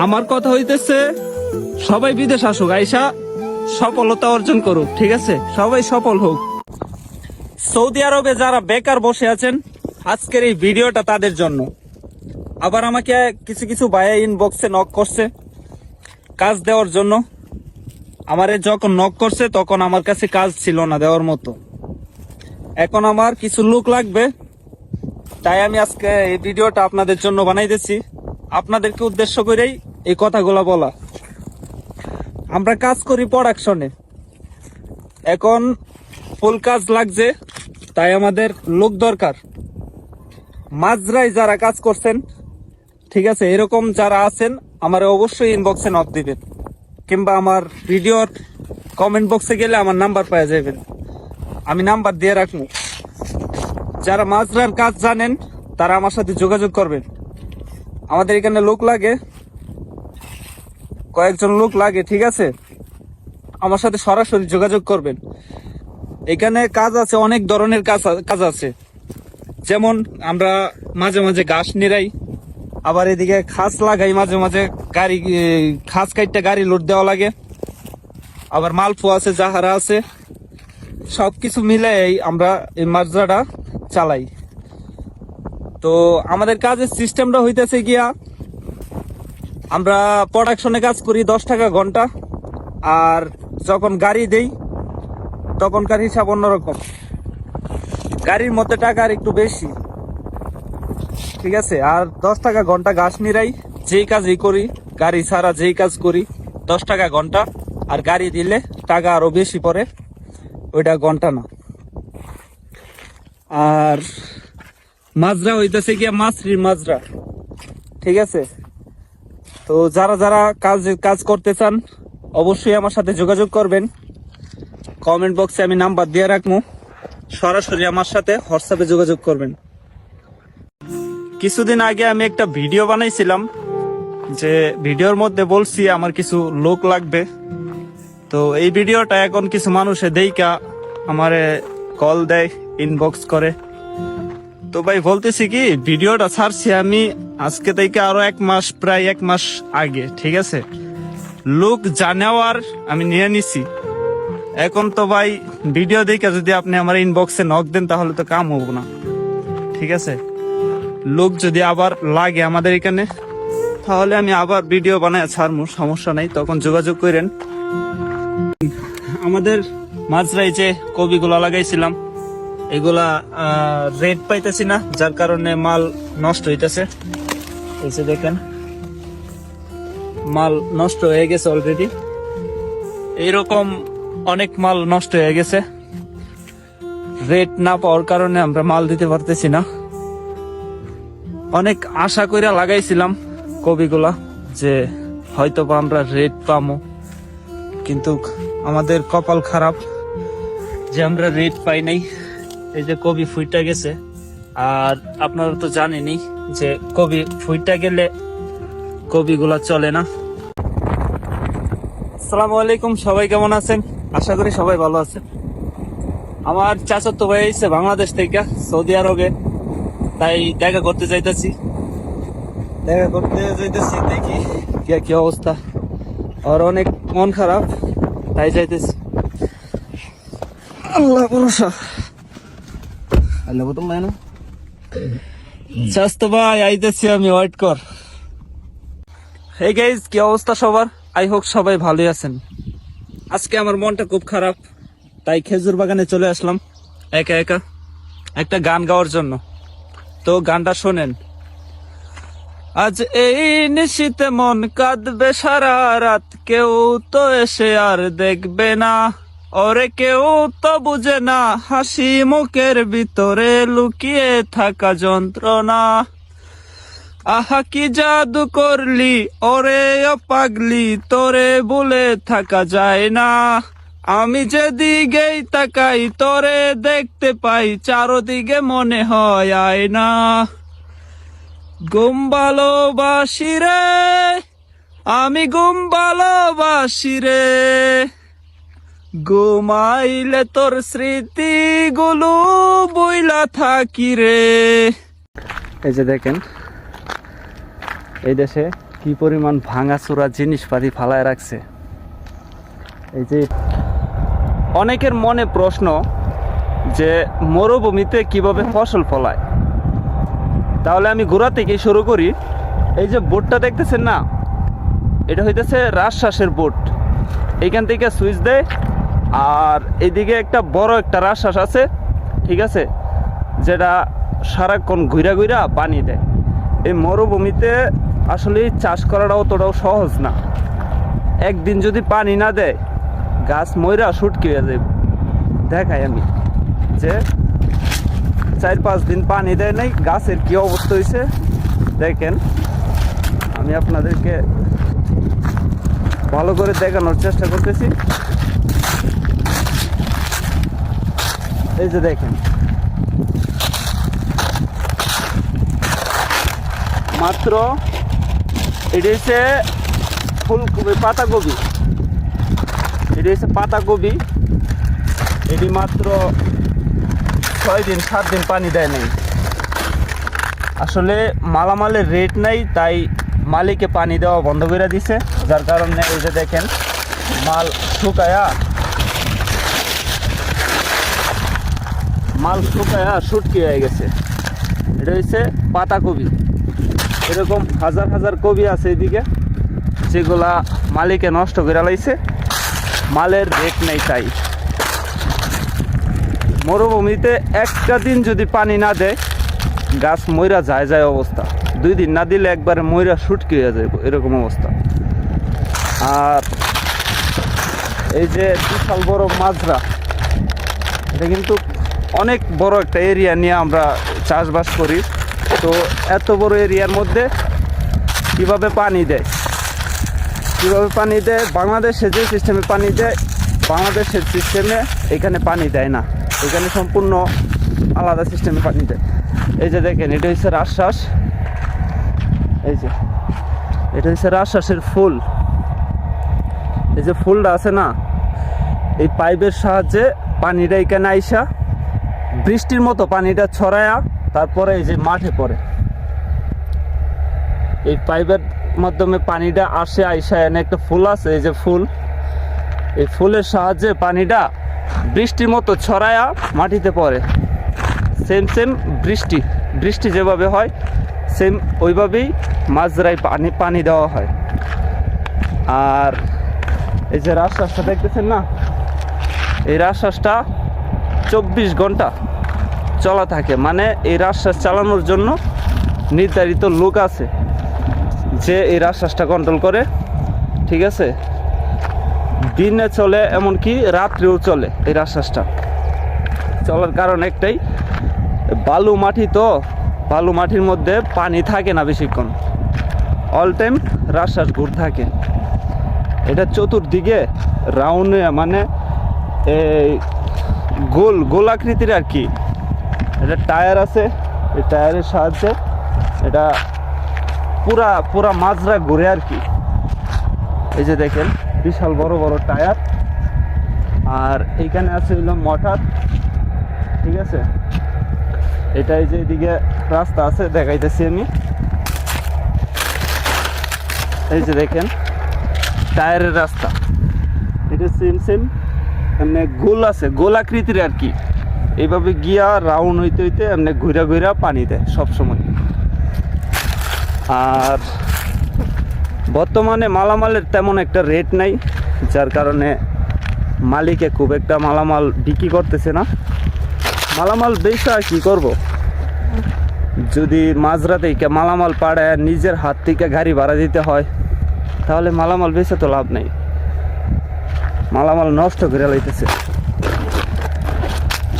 আমার কথা হইতেছে সবাই বিদেশ আসুক, আইসা সফলতা অর্জন করুক, ঠিক আছে, সবাই সফল হোক। সৌদি আরবে যারা বেকার বসে আছেন, আজকের এই ভিডিওটা তাদের জন্য। আবার আমাকে কিছু কিছু ভাইয়া ইনবক্সে নক করছে কাজ দেওয়ার জন্য। আমারে যখন নক করছে তখন আমার কাছে কাজ ছিল না দেওয়ার মতো, এখন আমার কিছু লোক লাগবে, তাই আমি আজকে এই ভিডিওটা আপনাদের জন্য বানাইতেছি। আপনাদেরকে উদ্দেশ্য করেই এই কথাগুলো বলা। আমরা কাজ করি প্রোডাকশনে, এখন ফুল কাজ লাগছে, তাই আমাদের লোক দরকার। মাজরাই যারা কাজ করছেন, ঠিক আছে, এরকম যারা আছেন, আমার অবশ্যই ইনবক্সে নক দিবেন, কিংবা আমার ভিডিওর কমেন্ট বক্সে গেলে আমার নাম্বার পাওয়া যাবেন, আমি নাম্বার দিয়ে রাখবো। যারা মাজরার কাজ জানেন তারা আমার সাথে যোগাযোগ করবেন। আমাদের এখানে লোক লাগে, কয়েকজন লোক লাগে, ঠিক আছে, আমার সাথে সরাসরি যোগাযোগ করবেন। এখানে কাজ আছে, অনেক ধরনের কাজ আছে, যেমন আমরা মাঝে মাঝে ঘাস নিরাই, আবার এদিকে খাস লাগাই, মাঝে মাঝে গাড়ি খাস কাইটটা গাড়ি লোড দেওয়া লাগে, আবার মালফু আছে, জাহারা আছে, সবকিছু মিলে আমরা এই মাজরাটা চালাই। তো আমাদের কাজের সিস্টেমটা হইতেছে গিয়া, আমরা প্রোডাকশনে কাজ করি 10 টাকা ঘন্টা, আর যখন গাড়ি দেই তখনকার হিসাব অন্যরকম, গাড়ির মধ্যে টাকা আর একটু বেশি। ঠিক আছে। আর 10 টাকা ঘন্টা ঘাস নিরাই, যেই কাজই করি, গাড়ি ছাড়া যেই কাজ করি 10 টাকা ঘন্টা। আর গাড়ি দিলে টাকা আরো বেশি পড়ে, ওইটা ঘন্টা না। আর মাজরা হইতেছে গিয়া মাছরির মাজরা, ঠিক আছে। তো যারা যারা কাজ করতে চান অবশ্যই আমার সাথে যোগাযোগ করবেন। কমেন্ট বক্সে আমি নাম্বার দিয়ে রাখবো, সরাসরি আমার সাথে হোয়াটসঅ্যাপে যোগাযোগ করবেন। কিছুদিন আগে আমি একটা ভিডিও বানাইছিলাম, যে ভিডিওর মধ্যে বলছি আমার কিছু লোক লাগবে। তো এই ভিডিওটা এখন কিছু মানুষে দেইকা আমারে কল দেয়, ইনবক্স করে। তো ভাই বলতেছি কি, ভিডিওটা ছাড়ছি আমি আজকে থেকে আরো 1 মাস, প্রায় 1 মাস আগে, ঠিক আছে। লোক জানাওয়ার আমি নিয়ে নিছি। এখন তো ভাই ভিডিও দেখে যদি আপনি আমার ইনবক্সে নক দেন তাহলে তো কাম হবো না, ঠিক আছে। লোক যদি আবার লাগে আমাদের এখানে, তাহলে আমি আবার ভিডিও বানায় ছাড়বো, সমস্যা নাই, তখন যোগাযোগ করেন। আমাদের মাজরাই যে কবিগুলা লাগাইছিলাম, এগুলা রেট পাইতেছি না, যার কারণে মাল নষ্ট হইতেছে। এই যে দেখেন, মাল নষ্ট হয়ে গেছে অলরেডি। এইরকম অনেক মাল নষ্ট হয়ে গেছে, রেট না পাওয়ার কারণে আমরা মাল দিতে পারতেছি না। অনেক আশা কইরা লাগাইছিলাম কবিগুলা, যে হয়তো বা আমরা রেট পামো, কিন্তু আমাদের কপাল খারাপ যে আমরা রেট পাই নাই। এই যে কবি ফুইটা গেছে, আর আপনারা তো জানেনই যে কবি ফুইটা গেলে কবিগুলা চলে না। আসসালামু আলাইকুম, সবাই কেমন আছেন? আশা করি সবাই ভালো আছেন। আমার চাচাতো ভাই এসেছে বাংলাদেশ থেকে সৌদি আরবে, তাই দেখা করতে যাইতেছি। দেখি কি অবস্থা। আর অনেক মন খারাপ, তাই যাইতেছি। আল্লাহ ভরসা। চাচতো ভাই আইতেছি আমি, ওয়েট কর। হে গাইস, কি অবস্থা সবার? আই হোক সবাই ভালোই আছেন। আজকে আমার মনটা খুব খারাপ, তাই খেজুর বাগানে চলে আসলাম একা একা একটা গান গাওয়ার জন্য। তো গানটা শোনেন। আজ এই নিশীতে মন কাঁদবে সারা রাত, কেউ তো এসে আর দেখবে না, ওরে কেউ তো বুঝে না হাসি মুখের ভিতরে লুকিয়ে থাকা যন্ত্রণা। আহা কি জাদু করলি ওরে ও পাগলি, তোরে বলে থাকা যায় না। আমি যেদিকেই তাকাই তোরে দেখতে পাই, চারদিকে মনে হয় আয়না। ঘুম ভালোবাসি রে, আমি ঘুম ভালোবাসি রে, ঘুমাইলে তোর স্মৃতিগুলো বইলা থাকি রে। এই যে দেখেন, এই দেশে কি পরিমাণ ভাঙাচোরা জিনিসপাতি ফালায় রাখছে। এই যে অনেকের মনে প্রশ্ন যে মরুভূমিতে কিভাবে ফসল ফলায়, তাহলে আমি গোড়া থেকে শুরু করি। এই যে বোটটা দেখতেছেন না, এটা হইতেছে রাজশাসের বোট। এইখান থেকে সুইচ দেয়, আর এইদিকে একটা বড় একটা রাজশাস আছে, ঠিক আছে, যেটা সারাক্ষণ ঘুরা ঘুরা পানি দেয়। এই মরুভূমিতে আসলে চাষ করাটা অতটাও সহজ না। একদিন যদি পানি না দেয়, গাছ ময়রা শুটকি হয়ে যাবে। দেখাই আমি যে 4-5 দিন পানি দেয় নাই, গাছের কি অবস্থা হয়েছে দেখেন। আমি আপনাদেরকে ভালো করে দেখানোর চেষ্টা করতেছি। এই যে দেখেন, মাত্র এটি হচ্ছে ফুলকপি, পাতাকপি। এটি হচ্ছে পাতাকপি, এটি মাত্র 6-7 দিন পানি দেয় নাই। আসলে মালামালের রেট নাই, তাই মালিকে পানি দেওয়া বন্ধ করে দিছে, যার কারণে এই যে দেখেন মাল শুকায়া শুটকি হয়ে গেছে। এটা হচ্ছে পাতাকপি। এরকম হাজার হাজার কপি আছে এদিকে, যেগুলা মালিকে নষ্ট করে লাইছে, মালের রেট নেই। তাই মরুভূমিতে একটা দিন যদি পানি না দেয়, গাছ মইরা যায় যায় অবস্থা, 2 দিন না দিলে একবারে মইরা শুটকি হয়ে যায় এরকম অবস্থা। আর এই যে বিশাল বড় মাজরা, এটা কিন্তু অনেক বড় একটা এরিয়া নিয়ে আমরা চাষবাস করি। তো এত বড় এরিয়ার মধ্যে কিভাবে পানি দেয়, বাংলাদেশে যে সিস্টেমে পানি দেয়, বাংলাদেশের সিস্টেমে এখানে পানি দেয় না, এখানে সম্পূর্ণ আলাদা সিস্টেমে পানি দেয়। এই যে দেখেন, এটা হচ্ছে রাজশাস, এই যে এটা হচ্ছে রাজশাসের ফুল। এই যে ফুলটা আছে না, এই পাইপের সাহায্যে পানিটা এখানে আইসা বৃষ্টির মতো পানিটা ছড়ায়া তারপরে এই যে মাঠে পড়ে। এই পাইপের মাধ্যমে পানিটা আসে, আইসা এনে একটা ফুল আছে, এই যে ফুল, এই ফুলের সাহায্যে পানিটা বৃষ্টির মতো ছড়ায়া মাটিতে পড়ে। সেম বৃষ্টি যেভাবে হয় সেম ওইভাবেই মাজরায় পানি দেওয়া হয়। আর এই যে রাজশাসটা দেখতেছেন না, এই রাজশাসটা 24 ঘন্টা চলা থাকে। মানে এই রাজশাস চালানোর জন্য নির্ধারিত লোক আছে যে এই রাজশাসটা কন্ট্রোল করে, ঠিক আছে। দিনে চলে, এমনকি রাত্রেও চলে। এই রাজশাসটা চলার কারণ একটাই, বালু মাটি, তো বালু মাটির মধ্যে পানি থাকে না বেশিক্ষণ, অল টাইম রাজশাস ঘুর থাকে। এটা চতুর্দিকে রাউন্ডে, মানে এই গোল আকৃতির আর কি। এটা টায়ার আছে, এই টায়ারের সাহায্যে এটা পুরা মাজরা ঘুরে আর কি। এই যে দেখেন বিশাল বড় বড় টায়ার। আর এইখানে আছে হইল মোটর, ঠিক আছে। এটা এই যে এদিকে রাস্তা আছে, দেখাইতেছি আমি। এই যে দেখেন টায়ারের রাস্তা, এটা সেম এমনি গোল আছে, গোল আকৃতির আর কি। এইভাবে গিয়া রাউন্ড হইতে হইতে এমনি ঘুরা পানি দেয় সবসময়। আর বর্তমানে মালামালের তেমন একটা রেট নাই, যার কারণে মালিকে খুব একটা মালামাল বিক্রি করতেছে না। মালামাল বেচা কি করব, যদি মাঝরা থেকে মালামাল পাড়ায় নিজের হাত থেকে গাড়ি ভাড়া দিতে হয়, তাহলে মালামাল বেচে তো লাভ নেই। মালামাল নষ্ট করে লাইতেছে,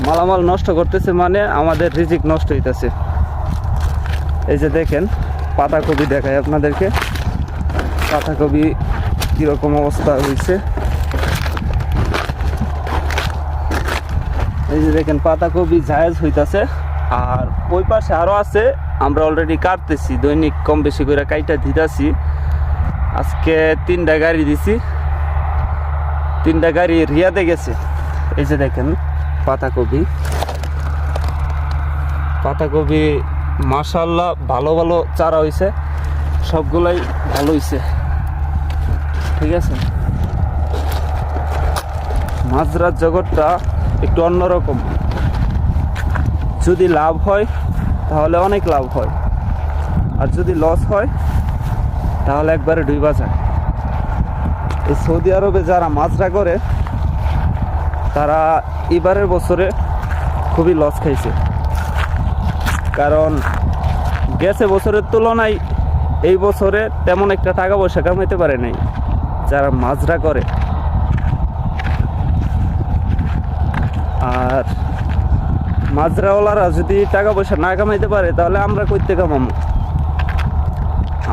মালামাল নষ্ট করতেছে মানে আমাদের রিজিক নষ্ট হইতেছে। এই যে দেখেন পাতাকপি দেখায় আপনাদেরকে, পাতাকপি কীরকম অবস্থা হয়েছে। এই যে দেখেন পাতাকপি জায়েজ হইতাছে। আর ওই পাশে আরও আছে, আমরা অলরেডি কাটতেছি, দৈনিক কম বেশি করে কাইটা দিতেছি। আজকে 3টা গাড়ি দিছি, 3টা গাড়ি রিয়াদে গেছে। এই যে দেখেন পাতাকপি মাশাআল্লাহ ভালো চারা হয়েছে, সবগুলাই ভালো হয়েছে, ঠিক আছে। মাজরার জগৎটা একটু অন্যরকম, যদি লাভ হয় তাহলে অনেক লাভ হয়, আর যদি লস হয় তাহলে একবারে ডুইবা যায়। এই সৌদি আরবে যারা মাজরা করে তারা এবারের বছরে খুবই লস খাইছে, কারণ গেছে বছরের তুলনায় এই বছরে তেমন একটা টাকা পয়সা কামাইতে পারে নাই যারা মাজরা করে। আর মাজরাওয়ালারা যদি টাকা পয়সা না কামাইতে পারে তাহলে আমরা কইতে কামাবো?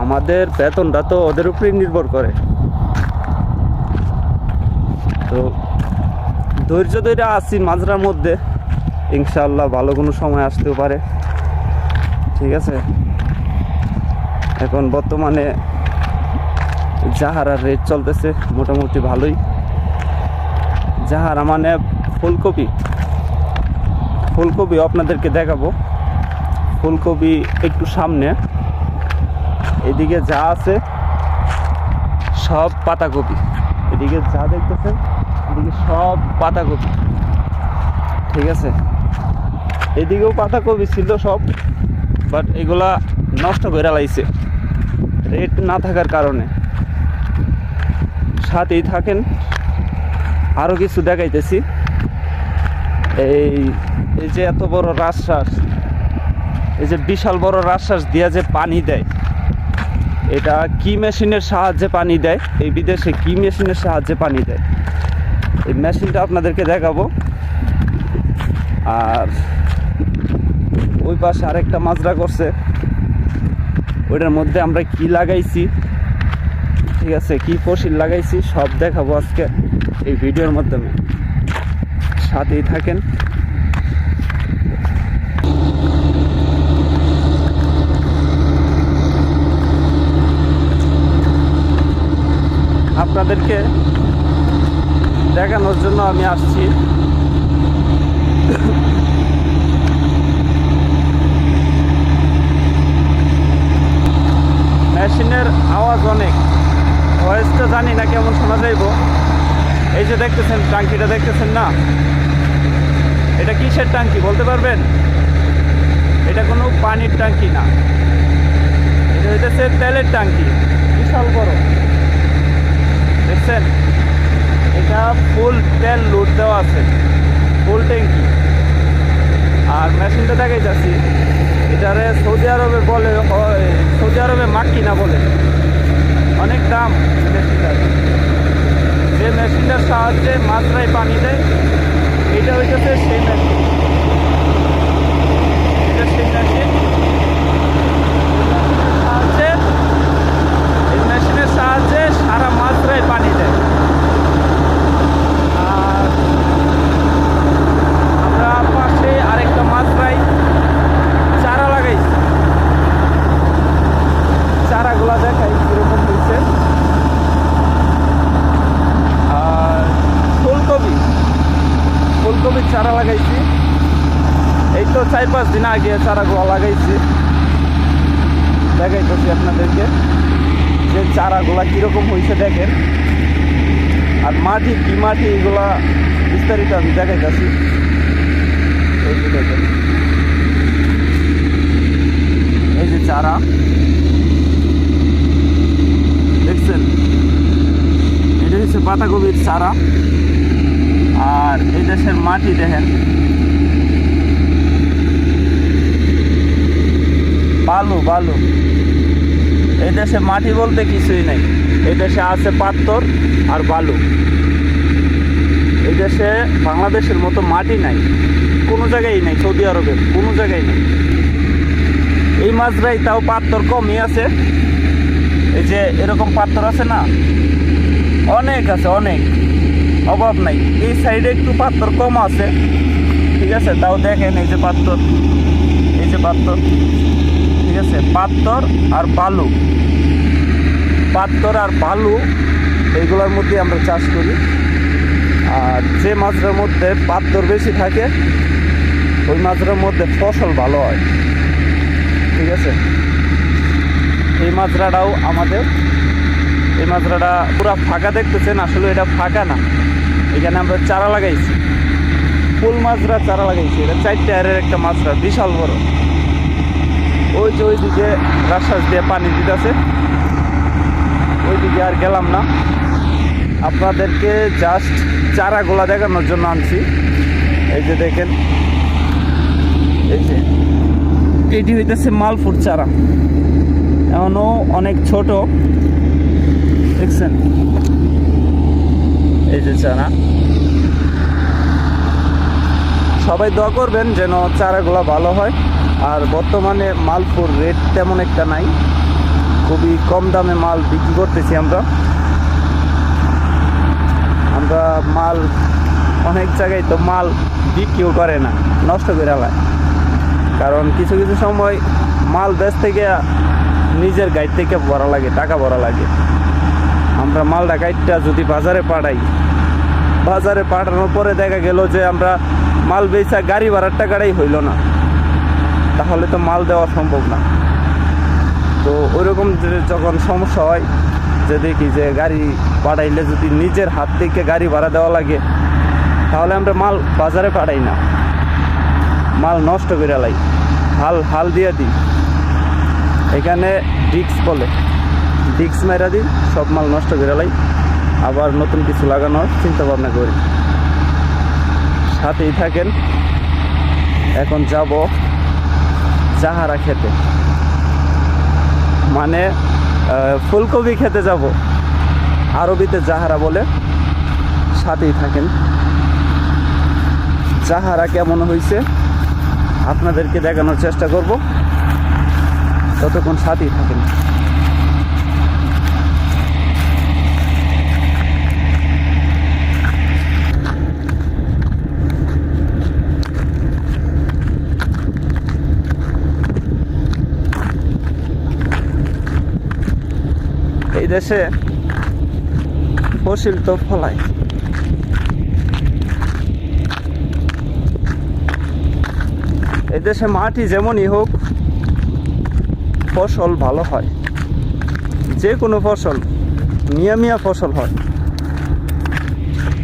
আমাদের বেতনটা তো ওদের উপরেই নির্ভর করে। তো ধৈর্য ধরে আছি মাজরার মধ্যে, ইনশাআল্লাহ ভালো কোনো সময় আসতেও পারে, ঠিক আছে। এখন বর্তমানে জাহারার রেট চলতেছে মোটামুটি ভালোই। জাহারা মানে ফুলকপি আপনাদেরকে দেখাবো। ফুলকপি একটু সামনে, এদিকে যা আছে সব পাতাকপি, এদিকে যা দেখতেছেন এদিকে সব পাতাকপি, ঠিক আছে। এদিকেও পাতাকপি ছিল সব, বাট এগুলা নষ্ট করে লাইছে রেট না থাকার কারণে। সাথেই থাকেন, আরও কিছু দেখাইতেছি। এই যে এত বড় রাজশাস, এই যে বিশাল বড় রাজশাস দিয়া যে পানি দেয়, এটা কি মেশিনের সাহায্যে পানি দেয়, এই বিদেশে কি মেশিনের সাহায্যে পানি দেয়, এই মেশিনটা আপনাদেরকে দেখাবো। আর ওই পাশে আরেকটা মাজরা করছে, ওইটার মধ্যে আমরা কি লাগাইছি, ঠিক আছে, কি ফসল লাগাইছি সব দেখাবো আজকে এই ভিডিওর মাধ্যমে, সাথেই থাকেন। আপনাদেরকে দেখানোর জন্য আমি আসছি। মেশিনের আওয়াজ অনেক, ভয়েসটা জানি না কেমন শোনা যাইব। এই যে দেখতেছেন টাঙ্কিটা দেখতেছেন না, এটা কিসের টাঙ্কি বলতে পারবেন? এটা কোনো পানির টাঙ্কি না, এটা হইতেছে তেলের টাঙ্কি, বিশাল বড়, দেখছেন? এটা ফুল তেল লোড দেওয়া আছে, ফুল ট্যাঙ্কি। আর মেশিনটা দেখাই যাচ্ছি, এটারে সৌদি আরবে বলে, সৌদি আরবে মাকিনা বলে, অনেক দাম মেশিনটার। যে মেশিনটার সাহায্যে মাজরায় পানি দেয়, এটা হইতেছে সেই মেশিন, এটা সেই মেশিন। এই মেশিনের সাহায্যে সারা মাজরায় পানি দেয়। আর আমরা পাশে আরেকটা মাজরায় চারা লাগাইছি, চারাগুলা দেখাই কিরকম হয়েছে। আর ফুলকপির চারা লাগাইছি, এই তো 4-5 দিন আগে চারাগুলো লাগাইছি, দেখাইতেছি আপনাদেরকে যে চারাগুলা কিরকম হয়েছে দেখেন। আর মাটি কি মাটি এগুলা বিস্তারিত আমি দেখাইতেছি। এই যে দেখেন, এই যে চারা দেখছেন, এটা হচ্ছে পাতাকপির চারা। আর এই দেশের মাটি দেখেন, বালু বালু। এই দেশে মাটি বলতে কিছুই নেই, এই দেশে আছে পাথর আর বালু। এই দেশে বাংলাদেশের মতো মাটি নাই, কোনো জায়গায় নেই, সৌদি আরবের কোনো জায়গায় নেই। এই মাজরাই তাও পাথর কমই আছে, এই যে এরকম পাথর আছে না, অনেক আছে, অনেক, অভাব নাই। এই সাইডে একটু পাথর কম আছে, ঠিক আছে, তাও দেখেন এই যে পাথর, এই যে পাথর, ঠিক আছে, পাথর আর বালু, পাথর আর বালু এইগুলোর মধ্যে আমরা চাষ করি। আর যে মাছটার মধ্যে পাথর বেশি থাকে ওই মাছটার মধ্যে ফসল ভালো হয়, ঠিক আছে। এই মাজরাটাও আমাদের, এই মাজরাটা পুরা ফাঁকা দেখতেছেন, আসলে এটা ফাঁকা না, এখানে আমরা চারা লাগাইছি, ফুল মাজরা চারা লাগাইছি। এটা 4 টায়ারের একটা মাজরা, বিশাল বড়। ওই যে ওইদিকে রাজশাস দিয়ে পানি দিতেছে, ওইদিকে আর গেলাম না, আপনাদেরকে জাস্ট চারাগুলা দেখানোর জন্য আনছি। এই যে দেখেন, এই যে এটি হইতেছে মালফুর চারা, এমনও অনেক ছোট, দেখছেন? এই যে চারা, সবাই দোয়া করবেন যেন চারাগুলা ভালো হয়। আর বর্তমানে মালফুর রেট তেমন একটা নাই, খুবই কম দামে মাল বিক্রি করতেছি আমরা। মাল অনেক জায়গায় তো মাল বিক্রিও করে না, নষ্ট করে আলায়। কারণ কিছু কিছু সময় মাল বেচতে গিয়ে নিজের গাড়ি থেকে ভরা লাগে, টাকা ভরা লাগে। আমরা মালটা গাড়িটা যদি বাজারে পাঠাই, বাজারে পাঠানোর পরে দেখা গেল যে আমরা মাল বেচা গাড়ি ভাড়ার টাকাটাই হইল না, তাহলে তো মাল দেওয়া সম্ভব না। তো ওইরকম যখন সমস্যা হয়, যে দেখি যে গাড়ি পাঠাইলে যদি নিজের হাত থেকে গাড়ি ভাড়া দেওয়া লাগে, তাহলে আমরা মাল বাজারে পাঠাই না, মাল নষ্ট করে লাই, হাল দিয়ে দিই। এখানে ডিক্স বলে, ডিক্স মেরা দিই, সব মাল নষ্ট করে লাই, আবার নতুন কিছু লাগানোর চিন্তা ভাবনা করি। সাথেই থাকেন। এখন যাব জাহারা খেতে, মানে ফুলকপি খেতে যাব, আরবিতে জাহারা বলে। সাথেই থাকেন। জাহারা কেমন হয়েছে আপনাদেরকে দেখানোর চেষ্টা করব, ততক্ষণ সাথেই থাকেন। এই দেশে ফসল তো ফলায়, এই দেশে মাটি যেমনই হোক ফসল ভালো হয়, যে কোনো ফসল মিয়া ফসল হয়।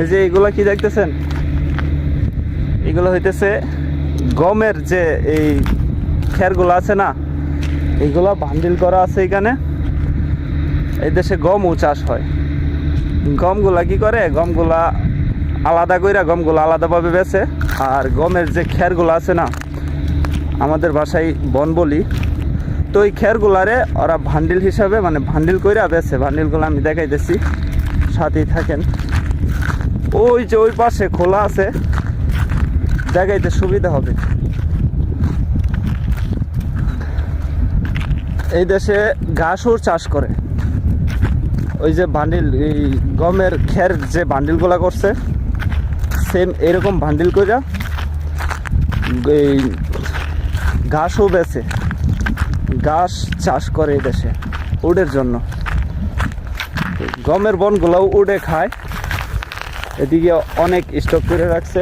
এই যে এগুলা কি দেখতেছেন, এগুলো হইতেছে গমের যে এই খেরগুলো আছে না, এইগুলা বান্ডিল করা আছে এখানে। এই দেশে গমও চাষ হয়। গমগুলা কি করে, গমগুলা আলাদা কইরা গমগুলা আলাদাভাবে বেচে, আর গমের যে খেরগুলো আছে না, আমাদের ভাষায় বন বলি, তো ওই খেরগুলারে ওরা ভান্ডিল হিসাবে মানে ভান্ডিল কইরা বেচে। ভান্ডিলগুলো আমি দেখাইতেছি, সাথেই থাকেন। ওই যে ওই পাশে খোলা আছে, দেখাইতে সুবিধা হবে। এই দেশে ঘাসও চাষ করে। ওই যে বান্ডিল, এই গমের খের যে বান্ডিলগুলা করছে, সেম এরকম বান্ডিল কইরা এই ঘাসও বেচে। ঘাস চাষ করে এই দেশে উডের জন্য। গমের বনগুলোও উডে খায়। এদিকে অনেক স্টক করে রাখছে,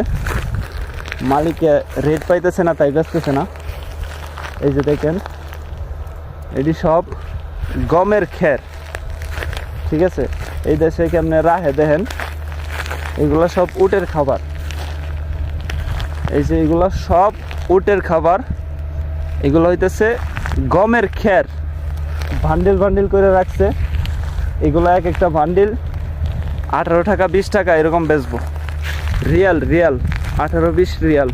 মালিকে রেট পাইতেছে না তাই বেচতেছে না। এই যে দেখেন, এটি সব গমের খের, ঠিক আছে। এই দেশে কেমনে রাহে দেখেন, এগুলো সব উটের খাবার। এই যে এগুলো সব উটের খাবার, এগুলো হইতেছে গমের খের, বান্ডিল বান্ডিল করে রাখছে। এগুলো এক একটা বান্ডিল 18 টাকা 20 টাকা এরকম বেচবো। রিয়াল 18-20 রিয়াল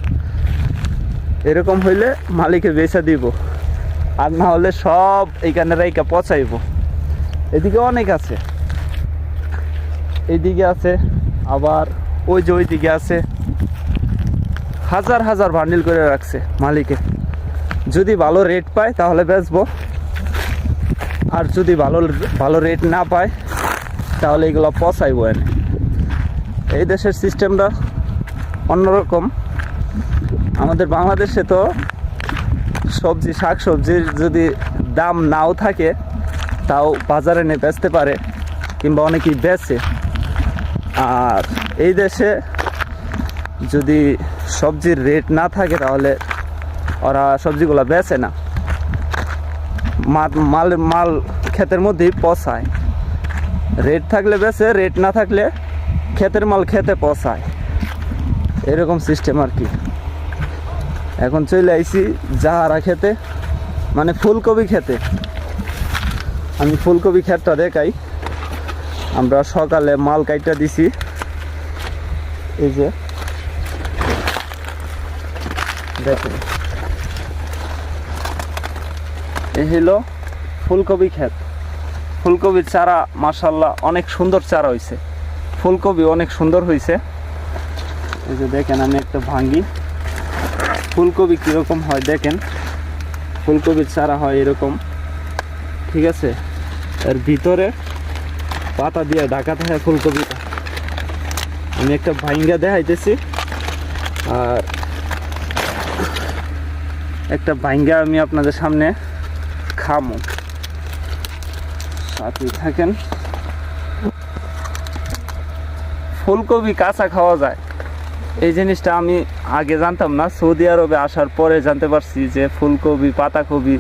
এরকম হইলে মালিকে বেচা দিব, আর না হলে সব এইখানে রাইকা পচাইব। এদিকে অনেক আছে, এইদিকে আছে, আবার ওই যে ওইদিকে আছে। হাজার হাজার বান্ডিল করে রাখছে মালিকে। যদি ভালো রেট পায় তাহলে বেচবো, আর যদি ভালো রেট না পায় তাহলে এগুলো পচাইবো এনে। এই দেশের সিস্টেমটা অন্যরকম। আমাদের বাংলাদেশে তো সবজি শাক সবজির যদি দাম নাও থাকে তাও বাজারে এনে বেচতে পারে, কিংবা অনেকেই বেচে। আর এই দেশে যদি সবজির রেট না থাকে তাহলে ওরা সবজিগুলো বেচে না, মাল ক্ষেতের মধ্যেই পচায়। রেট থাকলে বেচে, রেট না থাকলে ক্ষেতের মাল খেতে পচায়, এরকম সিস্টেম আর কি। এখন চলে আইছি জাহারা খেতে, মানে ফুলকপি খেতে। আমি ফুলকপি ক্ষেতটা দেখাই। আমরা সকালে মাল কাইটা দিছি, এই যে দেখুন, এই হলো ফুলকপি ক্ষেত। ফুলকপির চারা মাশাআল্লাহ অনেক সুন্দর চারা হয়েছে, ফুলকপি অনেক সুন্দর হয়েছে। এই যে দেখেন, আমি একটা ভাঙ্গি ফুলকপি কীরকম হয় দেখেন। ফুলকপির চারা হয় এরকম, ঠিক আছে। এর ভিতরে পাতা দিয়ে ঢাকা থাকে ফুলকপিটা। আমি একটা ভাঙ্গা দেখাইতেছি, আর একটা ভাঙ্গা আমি আপনাদের সামনে খামো, সাথে থাকেন। ফুলকপি কাঁচা খাওয়া যায়, এই জিনিসটা আমি আগে জানতাম না। সৌদি আরবে আসার পরে জানতে পারছি যে ফুলকপি, পাতাকপি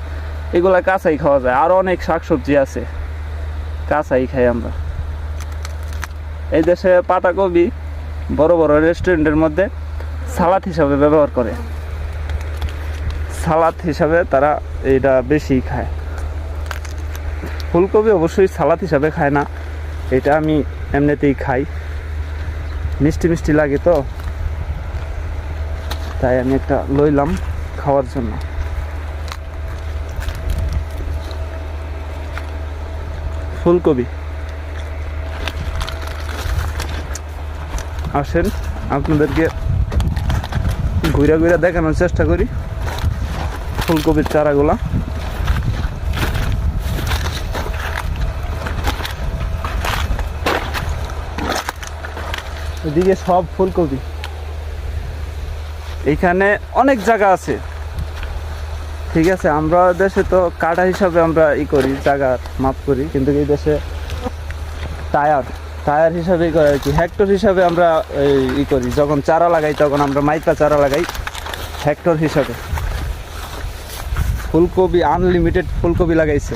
এগুলা কাঁচাই খাওয়া যায়। আরও অনেক শাকসবজি আছে কাঁচাই খাই আমরা। এই দেশে পাতাকপি বড় বড় রেস্টুরেন্টের মধ্যে সালাদ হিসাবে ব্যবহার করে, সালাদ হিসাবে তারা এটা বেশি খায়। ফুলকপি অবশ্যই সালাদ হিসাবে খায় না, এটা আমি এমনিতেই খাই, মিষ্টি মিষ্টি লাগে তো, তাই আমি একটা লইলাম খাওয়ার জন্য। ফুলকপি। আসেন আপনাদেরকে ঘুরে ঘুরে দেখানোর চেষ্টা করি ফুলকপির চারাগুলা। এদিকে সব ফুলকপি। এখানে অনেক জায়গা আছে, ঠিক আছে। আমরা দেশে তো কাটা হিসাবে আমরা করি, জায়গার মাপ করি, কিন্তু এই দেশে টায়ার হিসাবে করে আর কি, হেক্টর হিসাবে আমরা করি। যখন চারা লাগাই তখন আমরা মাইপা চারা লাগাই হেক্টর হিসাবে। ফুলকপি আনলিমিটেড ফুলকপি লাগাইছে।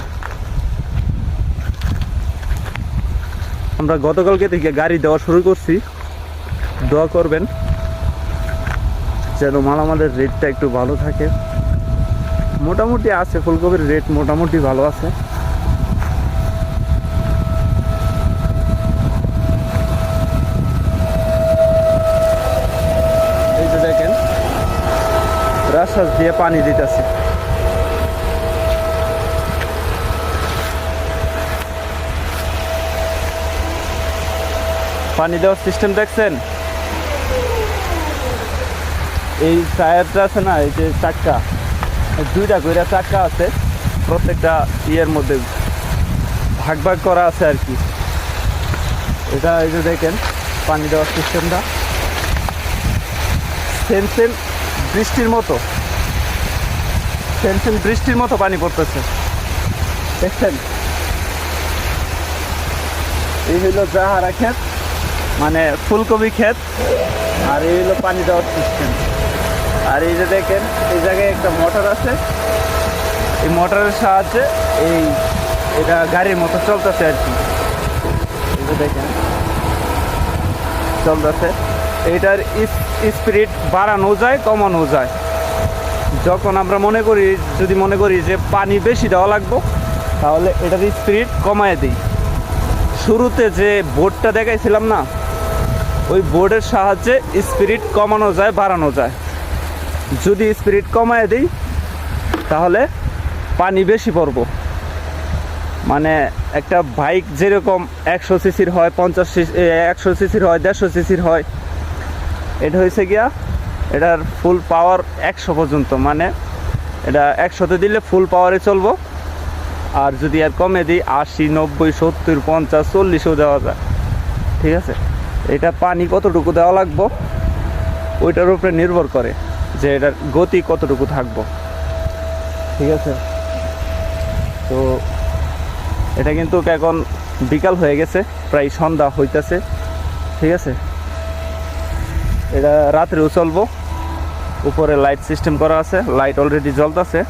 আমরা গতকালকে থেকে গাড়ি দেওয়া শুরু করছি, দোয়া করবেন যেন মালামালের রেটটা একটু ভালো থাকে। মোটামুটি আছে, ফুলকপির রেট মোটামুটি ভালো আছে। এই যে দেখেন রাস্তা দিয়ে পানি দিতেছে। পানি দেওয়ার সিস্টেম দেখছেন? এই টায়ারটা আছে না, এই যে চাক্কা, দুইটা কইরা চাক্কা আছে, প্রত্যেকটা ইয়ের মধ্যে ভাগ ভাগ করা আছে আর কি। এটা এই যে দেখেন পানি দেওয়ার সিস্টেমটা সেম বৃষ্টির মতো, সেম বৃষ্টির মতো পানি পড়তেছে, দেখছেন? এই হইল জাহারা ক্ষেত, মানে ফুলকপি ক্ষেত, আর এই হলো পানি দেওয়ার সিস্টেম। আর এই যে দেখেন এই জায়গায় একটা মোটর আছে, এই মোটরের সাহায্যে এটা গাড়ির মতো চলতেছে আর কি। এই যে দেখেন চলতেছে। এইটার স্পিড বাড়ানো যায়, কমানো যায়। যখন আমরা যদি মনে করি যে পানি বেশি দেওয়া লাগবে, তাহলে এটার স্পিড কমায় দিই। শুরুতে যে বোর্ডটা দেখাইছিলাম না, ওই বোর্ডের সাহায্যে স্পিড কমানো যায়, বাড়ানো যায়। যদি স্পিড কমায় দিই তাহলে পানি বেশি পড়ব। মানে একটা বাইক যেরকম 100 সিসির হয়, 100 সিসির হয়, 150 সিসির হয়, এটা হয়েছে গিয়া এটার ফুল পাওয়ার 100 পর্যন্ত। মানে এটা 100তে দিলে ফুল পাওয়ারে চলবো। আর যদি আর কমে দিই 80, 90, 70, 50, 40ও দেওয়া যায়, ঠিক আছে। এটা পানি কতটুকু দেওয়া লাগবো ওইটার উপরে নির্ভর করে যে এটার গতি কতটুকু থাকবো, ঠিক আছে। তো এটা কিন্তু এখন বিকাল হয়ে গেছে, প্রায় সন্ধ্যা হইতেছে, ঠিক আছে। এটা রাত্রেও চলবো, উপরে লাইট সিস্টেম করা আছে, লাইট অলরেডি জ্বলতেছে।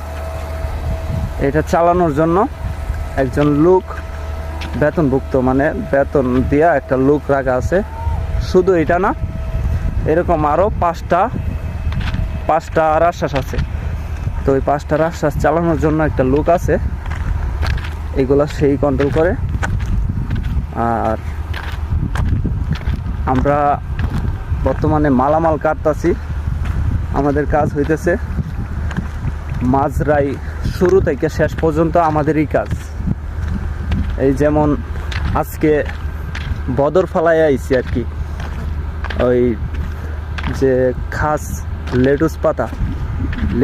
এটা চালানোর জন্য একজন লোক বেতনভুক্ত, মানে বেতন দেওয়া একটা লোক রাখা আছে। শুধু এটা না, এরকম আরও পাঁচটা রাজশ্বাস আছে। তো ওই 5টা রাজশ্বাস চালানোর জন্য একটা লোক আছে, এইগুলা সেই কন্ট্রোল করে। আর আমরা বর্তমানে মালামাল কাটতাছি। আমাদের কাজ হইতেছে মাজরাই শুরু থেকে শেষ পর্যন্ত আমাদেরই কাজ। এই যেমন আজকে বদর ফালাই আইছি আর কি, ওই যে খাস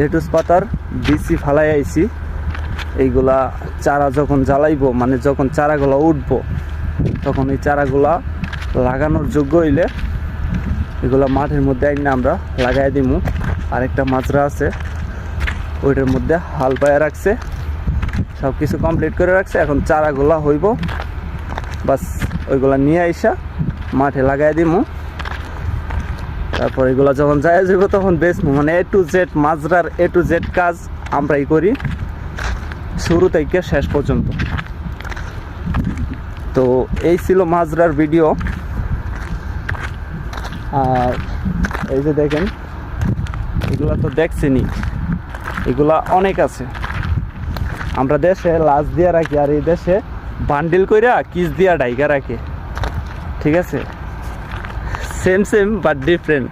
লেটুস পাতার বিচি ফালাই আইছি। এইগুলা চারা যখন জ্বালাইবো, মানে যখন চারাগুলো উঠবো, তখন এই চারাগুলা লাগানোর যোগ্য হইলে এগুলা মাঠের মধ্যে আইনে আমরা লাগাই দিমু। আরেকটা মাজরা আছে, ওইটার মধ্যে হাল পায়ে রাখছে, সব কিছু কমপ্লিট করে রাখছে। এখন চারাগুলা হইব, বাস ওইগুলা নিয়ে আইসা মাঠে লাগাই দিমু। তারপর এগুলা যখন যায় যাবো তখন বেচবো। মানে A to Z মাজরার A to Z কাজ আমরাই করি শুরু থেকে শেষ পর্যন্ত। তো এই ছিল মাজরার ভিডিও। আর এই যে দেখেন এগুলা তো দেখছেনই, এগুলা অনেক আছে। আমরা দেশে লাশ দিয়া রাখি, আর এই দেশে বান্ডিল কইরা কিস দিয়া ডাইকা রাখে, ঠিক আছে। Same but different.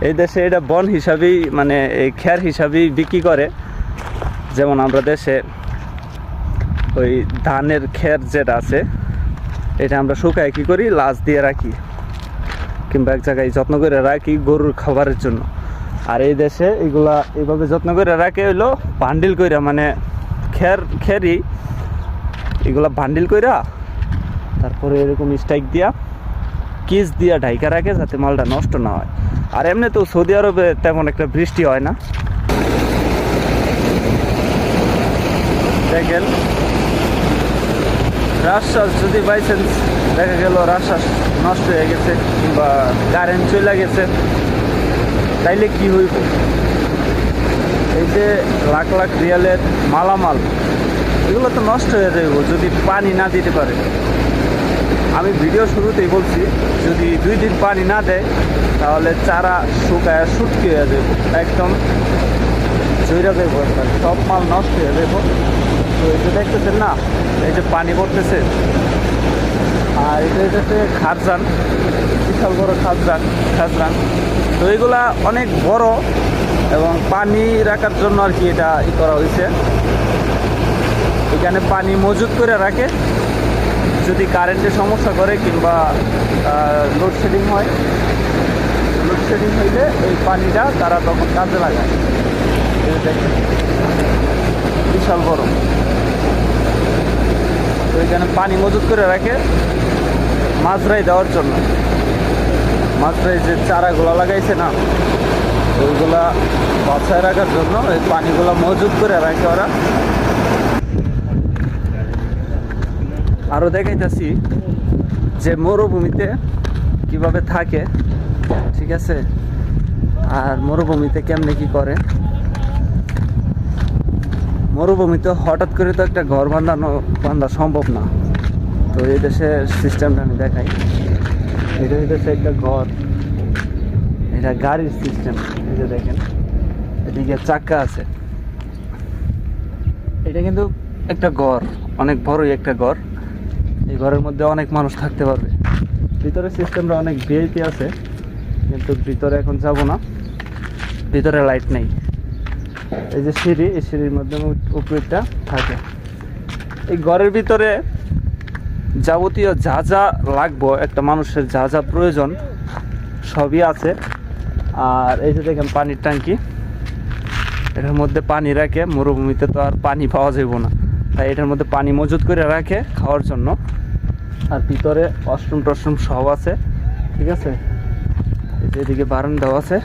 এই দেশে এটা বন হিসাবেই, মানে এই খ্যার হিসাবেই বিক্রি করে। যেমন আমরা দেশে ওই ধানের খের যেটা আছে এটা আমরা শুকায় কি করি লাশ দিয়ে রাখি, কিংবা এক জায়গায় যত্ন করে রাখি গরুর খাবারের জন্য। আর এই দেশে এগুলা এইভাবে যত্ন করে রাখে হইলো বান্ডিল কইরা, মানে খেরি এগুলা বান্ডিল কইরা তারপরে এরকম স্টাইক দিয়া কিস দিয়া ঢাইকা রাখে যাতে মালটা নষ্ট না হয়। আর এমনি তো সৌদি আরবে তেমন একটা বৃষ্টি হয় না। দেখেন রাজশাস যদি বাই চান্স দেখা গেল রাজশাস নষ্ট হয়ে গেছে কিংবা কারেন্ট চলে গেছে, তাইলে কি হইব? এই যে লাখ লাখ রিয়ালের মালামাল এগুলো তো নষ্ট হয়ে যাইব যদি পানি না দিতে পারে। আমি ভিডিও শুরুতেই বলছি যদি 2 দিন পানি না দেয় তাহলে চারা শুকায় শুটকি হয়ে যাবে, একদম জৈরা যাইব, সব মাল নষ্ট হয়ে যাইব। তো এই যে দেখতেছেন না, এই যে পানি পড়তেছে, আর এটা হচ্ছে খাজরান, বিশাল বড় খাজরান। তো এইগুলা অনেক বড় এবং পানি রাখার জন্য আর কি এটা করা হয়েছে। এখানে পানি মজুত করে রাখে, যদি কারেন্টের সমস্যা করে কিংবা লোডশেডিং হয়, লোডশেডিং হইলে এই পানিটা তারা তখন কাজে লাগায়। দেখেন বিশাল বড়, তো এখানে পানি মজুত করে রাখে মাজরাই দেওয়ার জন্য। মাজরাই যে চারাগুলো লাগাইছে না ওইগুলা বাছায় রাখার জন্য এই পানিগুলো মজুত করে রাখে ওরা। আরো দেখাইতেছি যে মরুভূমিতে কিভাবে থাকে, ঠিক আছে, আর মরুভূমিতে কেমনে কি করে। মরুভূমিতে হঠাৎ করে তো একটা ঘর বাঁধা সম্ভব না। তো এই দেশের সিস্টেমটা আমি দেখাই। এটা হচ্ছে একটা ঘর, এটা গাড়ির সিস্টেম। এই যে দেখেন এদিকে চাকা আছে, এটা কিন্তু একটা ঘর, অনেক বড়ই একটা ঘর। এই ঘরের মধ্যে অনেক মানুষ থাকতে পারবে। ভিতরে সিস্টেমটা অনেক ভিআইপি আছে, কিন্তু ভিতরে এখন যাব না, ভিতরে লাইট নেই। এই যে সিঁড়ি, এই সিঁড়ির মধ্যে উপরেটা থাকে। এই ঘরের ভিতরে যাবতীয় যা যা লাগবো একটা মানুষের, যা যা প্রয়োজন সবই আছে। আর এই যে দেখেন পানির ট্যাঙ্কি, এটার মধ্যে পানি রাখে। মরুভূমিতে তো আর পানি পাওয়া যাইব না, তাই এটার মধ্যে পানি মজুত করে রাখে খাওয়ার জন্য। আর ভিতরে ওয়াশরুম টশরুম সব আছে, ঠিক আছে। এই যে এদিকে বারান্দাও আছে।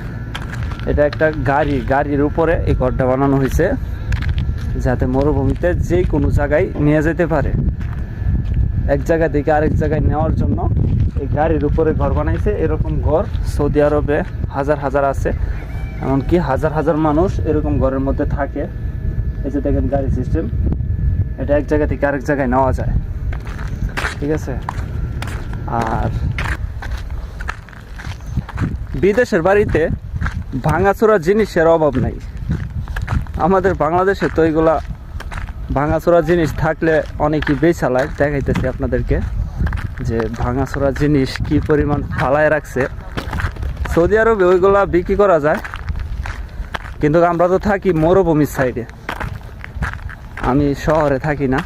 এটা একটা গাড়ির উপরে এই ঘরটা বানানো হয়েছে যাতে মরুভূমিতে যে কোনো জায়গায় নিয়ে যেতে পারে। এক জায়গা থেকে আরেক জায়গায় নেওয়ার জন্য এই গাড়ির উপরে ঘর বানাইছে। এরকম ঘর সৌদি আরবে হাজার হাজার আছে, এমনকি হাজার হাজার মানুষ এরকম ঘরের মধ্যে থাকে। এই যে দেখেন গাড়ি সিস্টেম, এটা এক জায়গা থেকে আরেক জায়গায় নেওয়া যায়, ঠিক আছে। আর বিদেশের বাড়িতে ভাঙাচোরা জিনিসের অভাব নাই। আমাদের বাংলাদেশে তো এইগুলা ভাঙাচোরা জিনিস থাকলে অনেকই বেচালায়। দেখাইতেছি আপনাদেরকে যে ভাঙাচোরা জিনিস কি পরিমাণ ফালায় রাখছে। সৌদি আরবে ওইগুলা বিক্রি করা যায়, কিন্তু আমরা তো থাকি মরুভূমির সাইডে। আমি শহরে থাকি না,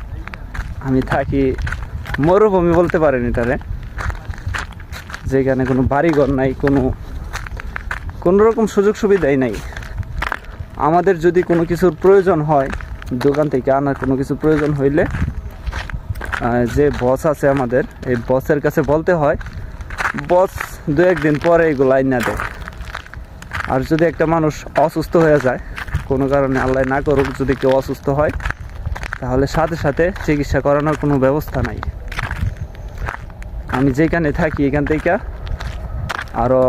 আমি থাকি মরুভূমি বলতে পারেন এটারে, যেখানে কোনো বাড়িঘর নাই, কোনো রকম সুযোগ সুবিধাই নাই। আমাদের যদি কোনো কিছুর প্রয়োজন হয়, দোকান থেকে আনার কোনো কিছু প্রয়োজন হইলে যে বস আছে আমাদের, এই বসের কাছে বলতে হয়, বস 2-1 দিন পরে এগুলো আইনা দেয়। আর যদি একটা মানুষ অসুস্থ হয়ে যায় কোনো কারণে, আল্লাহ না করুক, যদি কেউ অসুস্থ হয় তাহলে সাথে সাথে চিকিৎসা করানোর কোনো ব্যবস্থা নাই। আমি যেখানে থাকি এখান থেকে আরও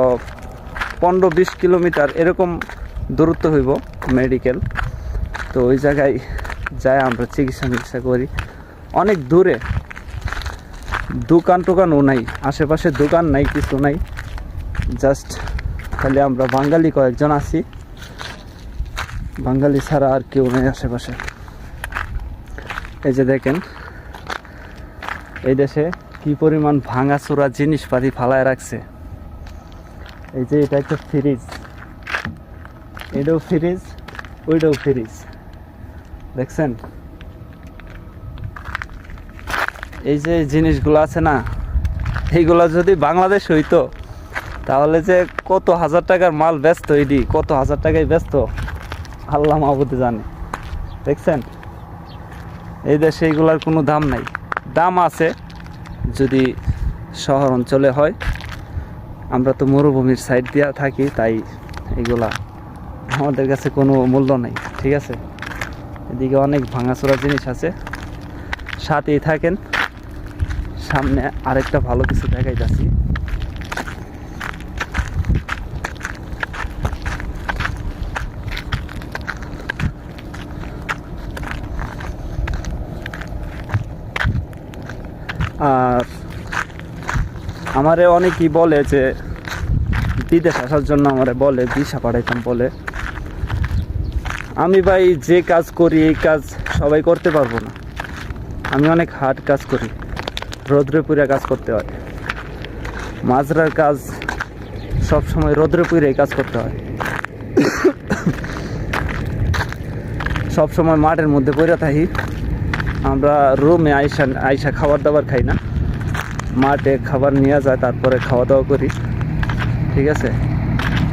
15-20 কিলোমিটার এরকম দূরত্ব হইব মেডিকেল। তো ওই জায়গায় যাই আমরা চিকিৎসা করি। অনেক দূরে, দোকান টোকানও নাই, আশেপাশে দোকান নাই, কিছু নাই, জাস্ট খালি আমরা বাঙালি কয়েকজন আছি, বাঙালি ছাড়া আর কেউ নেই আশেপাশে। এই যে দেখেন এই দেশে কি পরিমাণ ভাঙাচোরা জিনিসপাতি ফালায় রাখছে। এই যে এটা একটা ফ্রিজ, এটাও ফ্রিজ, ওইটাও ফ্রিজ, দেখছেন। এই যে জিনিসগুলো আছে না, এইগুলা যদি বাংলাদেশ হইতো তাহলে যে কত হাজার টাকার মাল ব্যস্ত, এডি কত হাজার টাকায় ব্যস্ত আল্লাহ মাহবুদে জানে। দেখছেন, এই দেশে এইগুলার কোনো দাম নাই। দাম আছে যদি শহর অঞ্চলে হয়, আমরা তো মরুভূমির সাইড দিয়ে থাকি, তাই এইগুলা আমাদের কাছে কোনো মূল্য নেই। ঠিক আছে, এদিকে অনেক ভাঙাচোরা জিনিস আছে, সাথেই থাকেন, সামনে আরেকটা ভালো কিছু দেখাই যাচ্ছি। আর আমারে অনেকেই বলে যে বিদেশ আসার জন্য আমারে বলে ভিসা পাঠাইতাম বলে। আমি ভাই যে কাজ করি এই কাজ সবাই করতে পারবো না। আমি অনেক হার্ড কাজ করি, রোদ্রে পুড়ে কাজ করতে হয়। মাজরার কাজ সবসময় রোদ্রে পুড়ে কাজ করতে হয়। সবসময় মাঠের মধ্যে পড়ে থাকি। আমরা রুমে আইসা খাবার দাবার খাই না, মাঠে খাবার নিয়ে যায়, তারপরে খাওয়া দাওয়া করি। ঠিক আছে,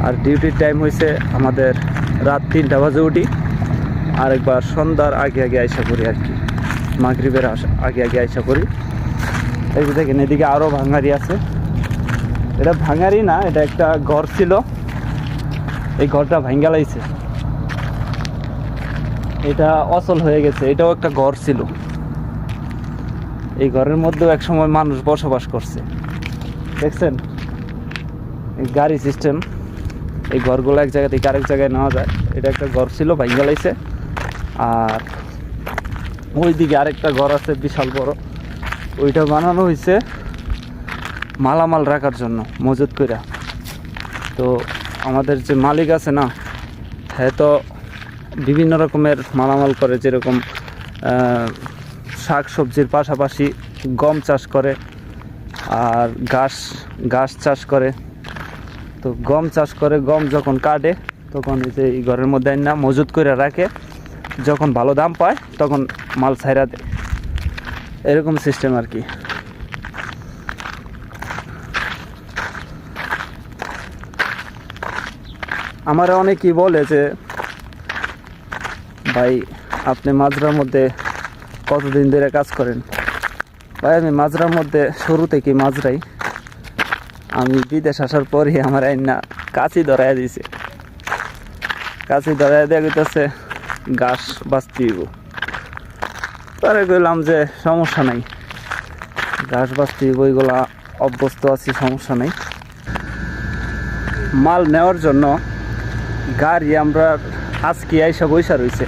আর ডিউটির টাইম হয়েছে আমাদের রাত 3টা বাজে উঠি, আরেকবার সন্ধ্যার আগে আগে আইসা করি আর কি, মাগরিবের আগে আগে আইসা করি। এই যে দেখেন এদিকে আরও ভাঙারি আছে। এটা ভাঙারি না, এটা একটা ঘর ছিল, এই ঘরটা ভাঙ্গা লাইছে, এটা অচল হয়ে গেছে। এটাও একটা ঘর ছিল, এই ঘরের মধ্যেও এক সময় মানুষ বসবাস করছে। দেখছেন, এই গাড়ি সিস্টেম, এই ঘরগুলো এক জায়গা থেকে আরেক জায়গায় নেওয়া যায়। এটা একটা ঘর ছিল, ভাঙ্গা লাইছে। আর ওই দিকে আরেকটা ঘর আছে বিশাল বড়, ওইটা বানানো হয়েছে মালামাল রাখার জন্য, মজুত করে। তো আমাদের যে মালিক আছে না, হ্যাঁ, তো বিভিন্ন রকমের মালামাল করে, যেরকম শাক সবজির পাশাপাশি গম চাষ করে, আর ঘাস চাষ করে। তো গম চাষ করে, গম যখন কাটে তখন এই যে এই ঘরের মধ্যে না মজুত করে রাখে, যখন ভালো দাম পায় তখন মাল ছাইরা দেয়, এরকম সিস্টেম আর কি। আমার অনেকেই বলে যে ভাই আপনি মাজরার মধ্যে কতদিন ধরে কাজ করেন? ভাই আমি মাজরার মধ্যে শুরু থেকে মাজরাই। আমি বিদেশ আসার পরই আমার আইনা কাঁচি ধরাই দিয়েছে, কাঁচি ধরাই দেওয়া গেছে ঘাস বাঁচতে দিব। পরে কইলাম যে সমস্যা নাই, ঘাস বাঁচতে দিব, ওইগুলা অভ্যস্ত আছি, সমস্যা নাই। মাল নেওয়ার জন্য গাড়ি আমরা আজকে আইসা বৈশা রয়েছে,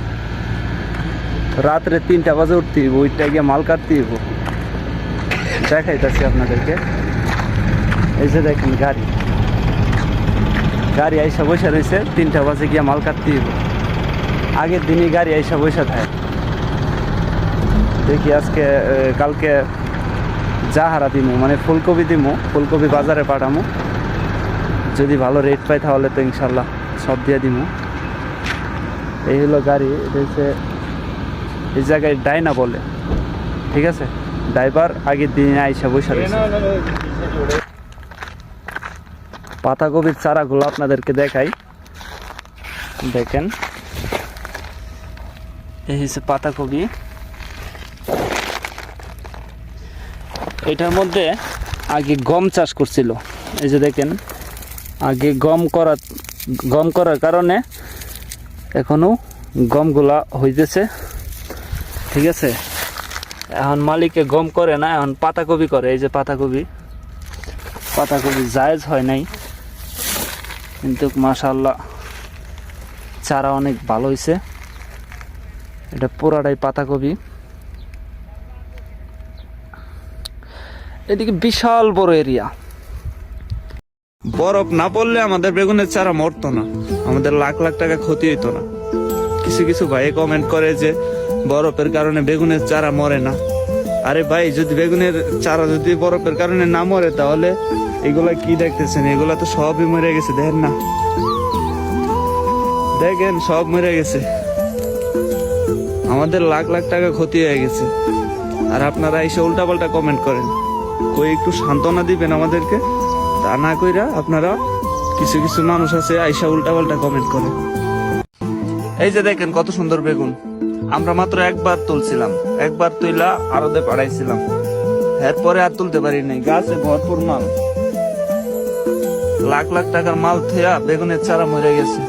রাত্রে 3টা বাজে উঠতে দিব, ওইটা গিয়ে মাল কাটতে দিব। দেখাইতেছি আপনাদেরকে, এই যে দেখেন গাড়ি আইসা বৈশা রয়েছে, 3টা বাজে গিয়ে মাল কাটতে দিব। আগের দিনই গাড়ি আইসা বৈশা থাকে। দেখি আজকে কালকে জাহারা দিমু, মানে ফুলকপি দিমু, ফুলকপি বাজারে পাঠামু। যদি ভালো রেট পাই তাহলে তো ইনশাল্লাহ সব দিয়ে দিমু। এই হলো গাড়ি, এটা হচ্ছে এই জায়গায় ডাইনা বলে। ঠিক আছে, ড্রাইভার আগের দিনে আইসা বৈশা রয়েছে। পাতাকপির চারাগুলো আপনাদেরকে দেখাই, দেখেন এই হচ্ছে পাতাকপি। এটার মধ্যে আগে গম চাষ করছিল, এই যে দেখেন, আগে গম করার কারণে এখনো গমগুলা হইতেছে। ঠিক আছে, এখন মালিকে গম করে না, এখন পাতাকপি করে। এই যে পাতাকপি জায়েজ হয় নাই, কিন্তু মাশাআল্লাহ চারা অনেক ভালো হয়েছে। এটা পুরাটাই পাতাকপি। এদিকে বিশাল বড় এরিয়া, বরফ না পড়লে আমাদের বেগুনের চারা মরতো না, আমাদের লাখ লাখ টাকা ক্ষতি হইতো না। কিছু কিছু ভাই কমেন্ট করে যে বরফের কারণে বেগুনের চারা মরে না। আরে ভাই, যদি বেগুনের চারা যদি বরফের কারণে না মরে, তাহলে এগুলা কি দেখতেছেন? এগুলা তো সবই মরে গেছে, দেখেন না, দেখেন সব মরে গেছে, আমাদের লাখ লাখ টাকা ক্ষতি হয়ে গেছে। আর আপনারা এসে উল্টাপাল্টা কমেন্ট করেন। কই একটু সান্ত্বনা দিবেন আমাদেরকে, তা না কইরা আপনারা কিছু কিছু মানুষ আছে আইসা উল্টাপাল্টা কমেন্ট করে। এই যে দেখেন কত সুন্দর বেগুন, আমরা মাত্র একবার তুলছিলাম, একবার তুইলা আরদে পাড়াইছিলাম, এরপরে আর তুলতে পারি নাই। গাছে ভরপুর মাল, লাখ লাখ টাকার মাল থেয়া বেগুনের চারা মরে গেছে।